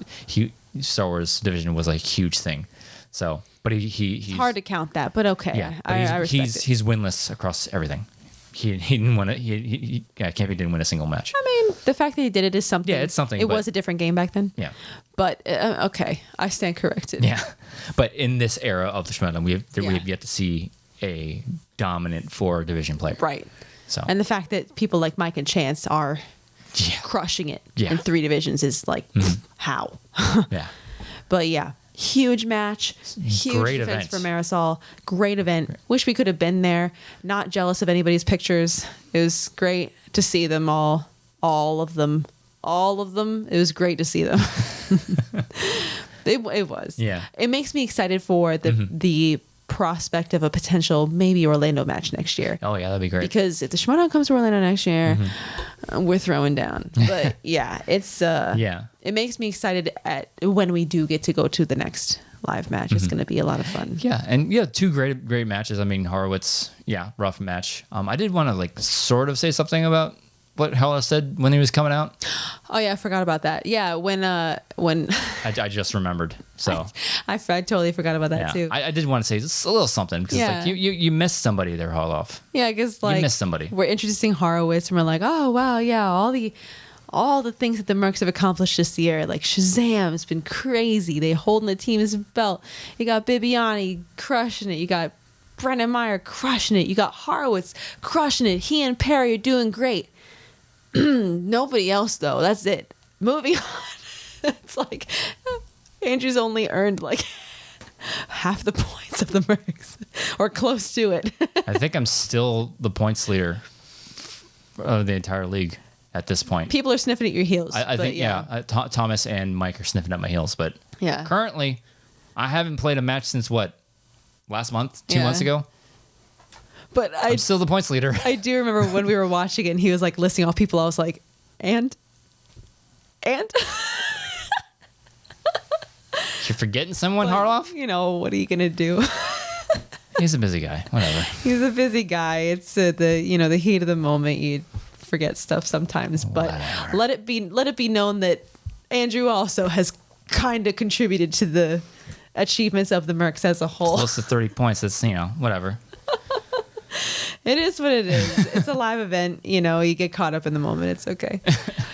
Star Wars division was like a huge thing. So, but he's hard to count that, but okay. Yeah, but I respect it. He's winless across everything. He didn't win it. Campy didn't win a single match. I mean, the fact that he did it is something. Yeah, it's something. It was a different game back then. Yeah. But okay, I stand corrected. Yeah, but in this era of the Schmoedown, we have yet to see a dominant 4-division player. Right. So, and the fact that people like Mike and Chance are crushing it in 3 divisions is like, how? Yeah. But yeah, Huge match. Huge Great defense event. for Marisol. Great event. Wish we could have been there. Not jealous of anybody's pictures. It was great to see them all. All of them. All of them. It was great to see them. It was. Yeah. It makes me excited for the prospect of a potential maybe Orlando match next year. Oh yeah, that'd be great. Because if the Schmoedown comes to Orlando next year, we're throwing down. But yeah, it's it makes me excited at when we do get to go to the next live match. It's going to be a lot of fun. Yeah, and yeah, two great matches. I mean, Horowitz, rough match. I did want to like sort of say something about what Hella said when he was coming out. Oh yeah, I forgot about that. Yeah, when I just remembered. So I totally forgot about that too. I did want to say just a little something because Yeah. like you missed somebody there, Harloff. Yeah, because like You missed somebody. We're introducing Horowitz, and we're like, oh wow, yeah, all the things that the Mercs have accomplished this year, like Shazam's been crazy. They holding the team's belt. You got Bibiani crushing it. You got Brendan Meyer crushing it. You got Horowitz crushing it. He and Perry are doing great. Nobody else though. That's it. Moving on. It's like Andrew's only earned like half the points of the Mercs, or close to it. I think I'm still the points leader of the entire league at this point. People are sniffing at your heels. I but think Thomas and Mike are sniffing at my heels, but Yeah. currently I haven't played a match since last month, 2 Yeah. months ago. But I'm still the points leader. I do remember when we were watching it and he was like listing off people. I was like, and You're forgetting someone, Harloff? you know, what are you gonna do? He's a busy guy. Whatever. He's a busy guy. It's the heat of the moment. You forget stuff sometimes, but Whatever. let it be known that Andrew also has kind of contributed to the achievements of the Mercs as a whole. Close to 30 points. That's, whatever. It is what it is. It's a live event. You get caught up in the moment. It's okay.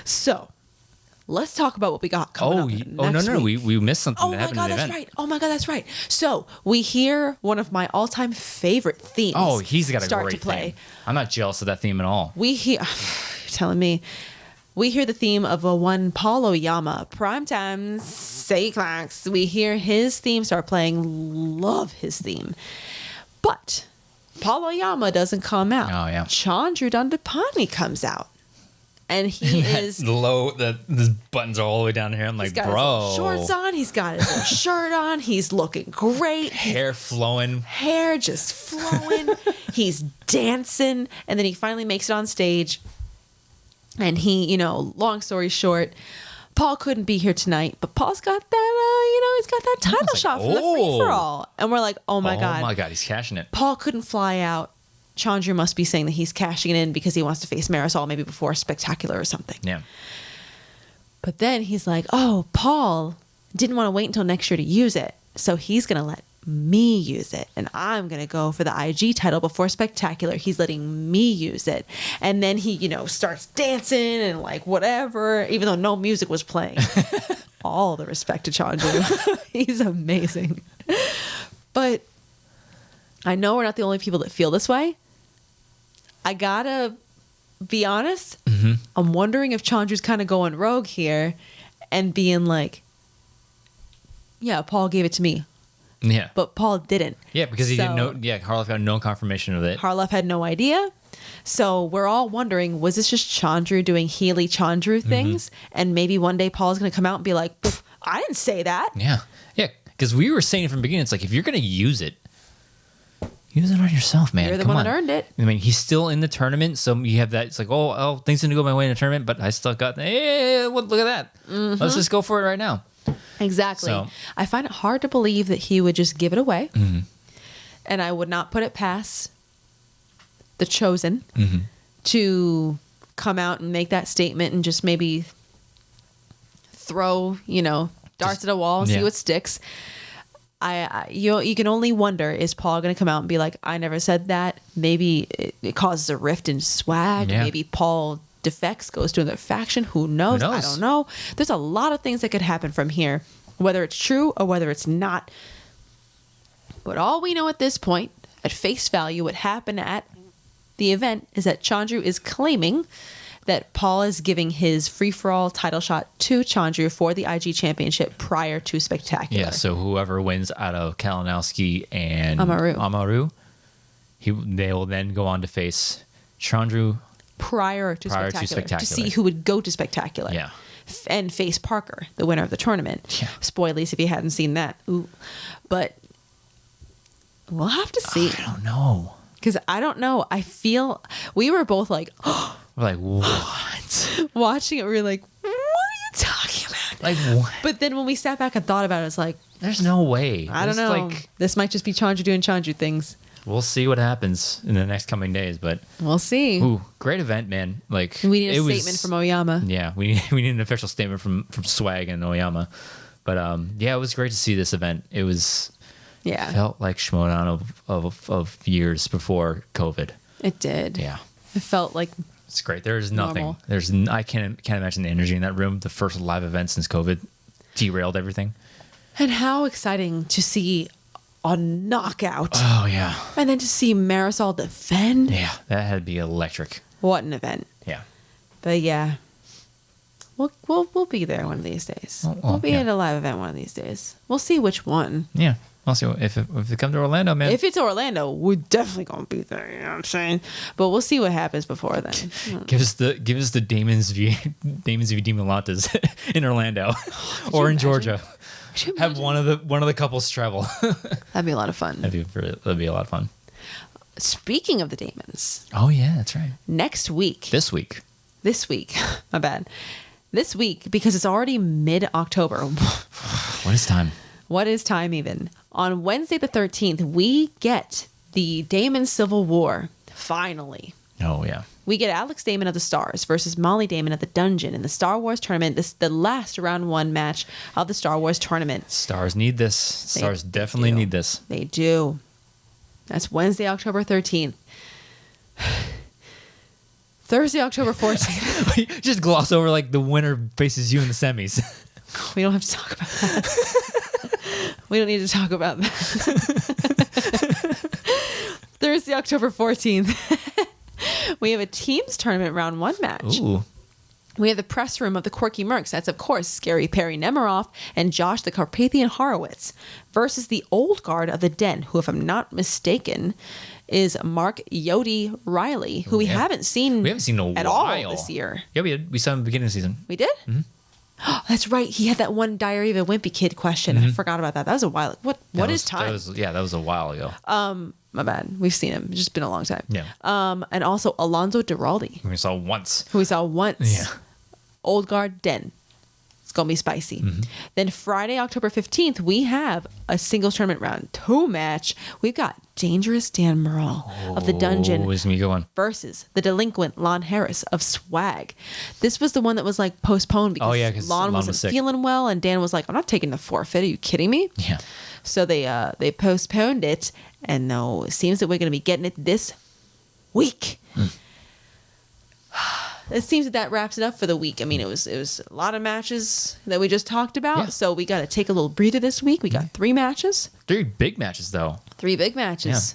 So let's talk about what we got coming up. Next No. week. We missed something Oh that my happened God, in the that's event. right. Oh my God, that's right. So we hear one of my all-time favorite themes. Oh, he's got a start great to play. theme. I'm not jealous of that theme at all. We hear, you're telling me, we hear the theme of a one Paul Oyama, Primetime Say Clacks. We hear his theme start playing. Love his theme. But Paul Oyama doesn't come out. Oh, yeah. Chandru Dandapani comes out. And he is... the buttons are all the way down here. I'm He's like, got bro. his little shorts on. He's got his little shirt on. He's looking great. Hair flowing. Hair just flowing. He's dancing. And then he finally makes it on stage. And he, long story short, Paul couldn't be here tonight, but Paul's got that, he's got that title like, shot from the free-for-all. And we're like, oh my God. Oh my God, he's cashing it. Paul couldn't fly out. Chandru must be saying that he's cashing it in because he wants to face Marisol maybe before Spectacular or something. Yeah. But then he's like, oh, Paul didn't want to wait until next year to use it. So he's going to let me use it. And I'm going to go for the IG title before Spectacular. He's letting me use it. And then he, starts dancing and like whatever, even though no music was playing. All the respect to Chandru. He's amazing. But I know we're not the only people that feel this way. I gotta be honest. I'm wondering if Chandru's kind of going rogue here and being like, yeah, Paul gave it to me, Yeah. but Paul didn't. Yeah, because he didn't So- know. Yeah, Harloff got no confirmation of it. Harloff had no idea. So we're all wondering, was this just Chandru doing Healy Chandru things? And maybe one day Paul's going to come out and be like, I didn't say that. Yeah. Yeah, because we were saying from the beginning, it's like, if you're going to use it on yourself, man. You're the Come one on. that earned it. I mean, he's still in the tournament, so you have that. It's like, oh, things didn't go my way in the tournament, but I still got. Hey, look at that. Let's just go for it right now. Exactly. So- I find it hard to believe that he would just give it away. And I would not put it past the Chosen to come out and make that statement and just maybe throw, darts at a wall and see what sticks. You can only wonder, is Paul going to come out and be like, I never said that? Maybe it causes a rift in swag. Yeah. Maybe Paul defects, goes to another faction. Who knows? I don't know. There's a lot of things that could happen from here, whether it's true or whether it's not. But all we know at this point, at face value, what happened at the event is that Chandru is claiming that Paul is giving his free-for-all title shot to Chandru for the IG championship prior to Spectacular. Yeah, so whoever wins out of Kalinowski and Amaru, they will then go on to face Chandru prior to Spectacular to see who would go to Spectacular. Yeah. And face Parker, the winner of the tournament. Yeah. Spoilies if you hadn't seen that. Ooh. But we'll have to see. I don't know. Because I don't know. I feel we were both like, We're like, what? watching it. We were like, what are you talking about? Like, what? But then when we sat back and thought about it, it's like, There's no way. I don't know. Like, This might just be Chandru doing Chandru things. we'll see what happens in the next coming days. But We'll see. ooh, great event, man. Like We need a it statement from Oyama. Yeah, we need an official statement from Swag and Oyama. But yeah, it was great to see this event. It was Yeah, felt like Schmoedown of years before COVID. it did. Yeah. It felt like It's great. There's nothing. Normal. I can't imagine the energy in that room. The first live event since COVID derailed everything. and how exciting to see a knockout. Oh yeah, And then to see Marisol defend. yeah. That had to be electric. What an event. Yeah. But yeah. We'll be there one of these days. Well, We'll be yeah. at a live event one of these days. We'll see which one. Yeah. Also, if it comes to Orlando, man. If it's Orlando, we're definitely gonna be there, you know what I'm saying? But we'll see what happens before then. Give us the Damons v Dimalantas in Orlando or in imagine? Georgia. Could you Have imagine? one of the couples travel. That'd be a lot of fun. That'd be a lot of fun. Speaking of the Damons, Oh yeah, that's right. next week, This week. my bad. This week, because it's already mid-October. What is time? What is time even? On Wednesday the 13th, we get the Damon Civil War. Finally. Oh yeah. We get Alex Damon of the Stars versus Molly Damon of the Dungeon in the Star Wars tournament. This is the last round one match of the Star Wars tournament. Stars need this. Stars definitely do. need this. They do. That's Wednesday, October 13th. Thursday, October 14th. Just gloss over like the winner faces you in the semis. We don't have to talk about that. We don't need to talk about that. Thursday, October 14th. We have a teams tournament round one match. Ooh. We have the press room of the Quirky Mercs. That's, of course, Scary Perry Nemiroff and Josh the Carpathian Horowitz versus the old guard of the Den, who, if I'm not mistaken, is Mark Yodi Riley, who we haven't seen in a at while all this year. Yeah, we did. We saw him at the beginning of the season. We did? Mm-hmm. That's right. He had that one Diary of a Wimpy Kid question. I forgot about that. That was a while. What is time? That was a while ago. My bad. We've seen him. It's just been a long time. Yeah. And also Alonzo Duraldi, We saw once. who we saw once. Yeah. Old guard Den. It's going to be spicy. Then Friday, October 15th, we have a singles tournament round 2 match. We've got Dangerous Dan Murrell of the Dungeon Oh, it's gonna be a good one. versus the delinquent Lon Harris of Swag. This was the one that was like postponed because 'cause Lon Lon was wasn't sick. feeling well, and Dan was like, "I'm not taking the forfeit. Are you kidding me?" Yeah. So they postponed it, and no, it seems that we're going to be getting it this week. It seems that wraps it up for the week. I mean, it was a lot of matches that we just talked about. Yeah. So we got to take a little breather this week. We got 3 matches, 3 big matches though. 3 big matches.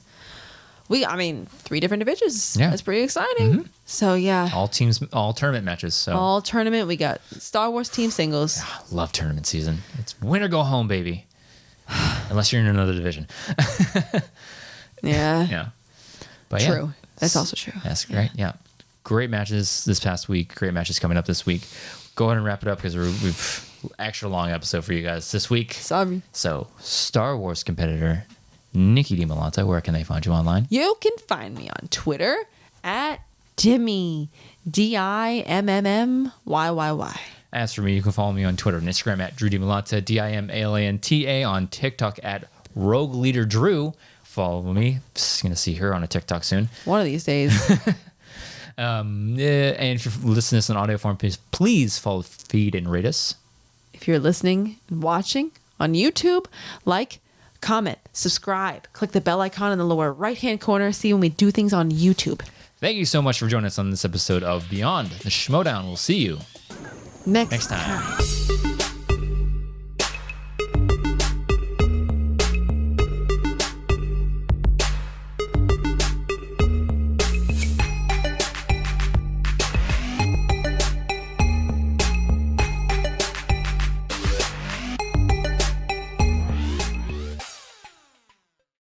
I mean, 3 different divisions. Yeah. That's pretty exciting. So yeah, All teams, all tournament matches. So all tournament. We got Star Wars team singles. love tournament season. It's win or go home, baby. Unless you're in another division. Yeah, Yeah. But true. Yeah, That's also true. that's great. Yeah. Great matches this past week. Great matches coming up this week. Go ahead and wrap it up because we've extra long episode for you guys this week. Sorry. So, Star Wars competitor Nicki Dimalanta, where can they find you online? You can find me on Twitter at Dimmy, DIMMMYYY. As for me, you can follow me on Twitter and Instagram at Drew Dimalanta, DIMALANTA, on TikTok at Rogue Leader Drew. Follow me. Just gonna see her on a TikTok soon. One of these days. And if you're listening to this in audio form, please follow, feed, and rate us. If you're listening and watching on YouTube, like, comment, subscribe, click the bell icon in the lower right-hand corner. See when we do things on YouTube. Thank you so much for joining us on this episode of Beyond the Schmoedown. We'll see you Next time. time.